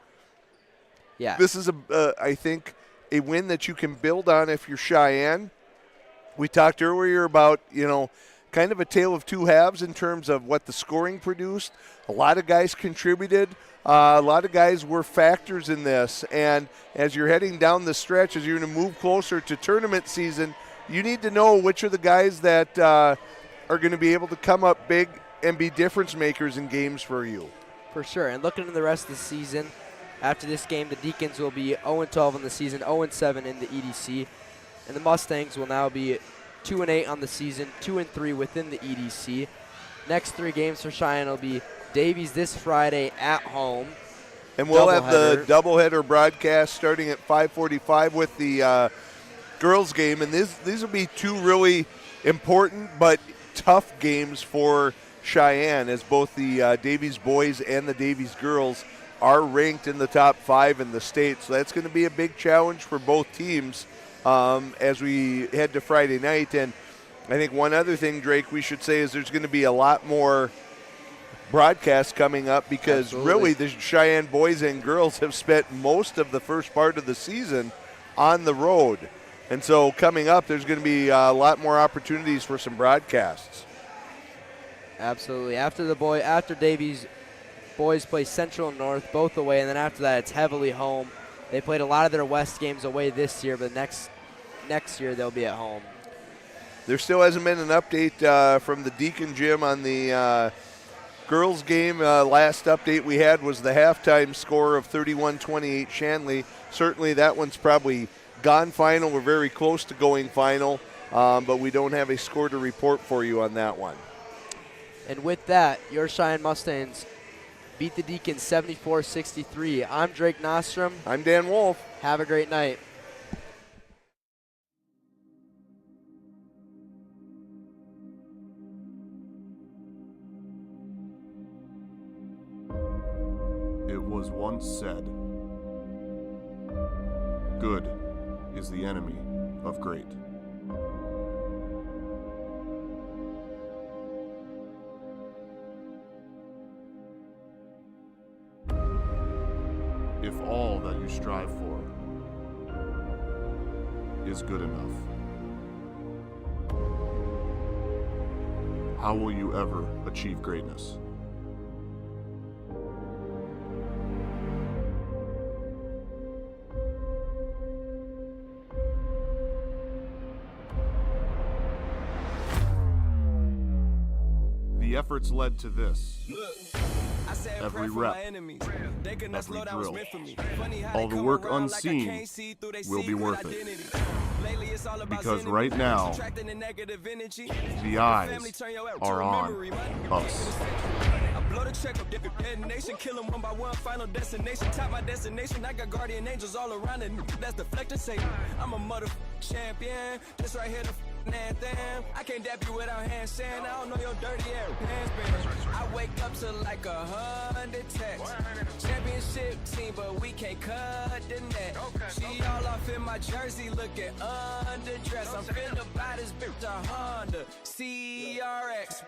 Yeah. This is, I think, a win that you can build on if you're Cheyenne. We talked earlier about, kind of a tale of two halves in terms of what the scoring produced. A lot of guys contributed. A lot of guys were factors in this. And as you're heading down the stretch, as you're going to move closer to tournament season, you need to know which are the guys that are going to be able to come up big and be difference makers in games for you. For sure. And looking at the rest of the season, after this game, the Deacons will be 0-12 on the season, 0-7 in the EDC. And the Mustangs will now be 2-8 on the season, 2-3 within the EDC. Next 3 games for Cheyenne will be Davies this Friday at home. And we'll have the doubleheader broadcast starting at 5:45 with the girls game. And these will be 2 really important but tough games for Cheyenne, as both the Davies boys and the Davies girls are ranked in the top 5 in the state. So that's going to be a big challenge for both teams as we head to Friday night. And I think one other thing, Drake, we should say is there's going to be a lot more broadcasts coming up because really the Cheyenne boys and girls have spent most of the first part of the season on the road. And so coming up, there's going to be a lot more opportunities for some broadcasts. Absolutely. After Davies, boys play Central and North, both away, and then after that it's heavily home. They played a lot of their West games away this year, but next year they'll be at home. There still hasn't been an update from the Deacon Gym on the Girls game, last update we had was the halftime score of 31-28 Shanley. Certainly that one's probably gone final. We're very close to going final, but we don't have a score to report for you on that one. And with that, your Cheyenne Mustangs beat the Deacons 74-63. I'm Drake Nostrom. I'm Dan Wolf. Have a great night. It was once said, good is the enemy of great. If all that you strive for is good enough, how will you ever achieve greatness? The efforts led to this. Every rep, every drill, all the work unseen will be worth it. Because right now, the eyes are on us. Blow the check up, detonation, kill them one by one, final destination. Top my destination, I got guardian angels all around it. That's deflecting, say, I'm a champion. This right here, the anthem. I can't dap you without hands saying, I don't know your dirty hands, been. I wake up to like 100 texts. Championship team, but we can't cut the net. She all off in my jersey, looking underdressed. I'm finna buy this bitch a Honda CRX.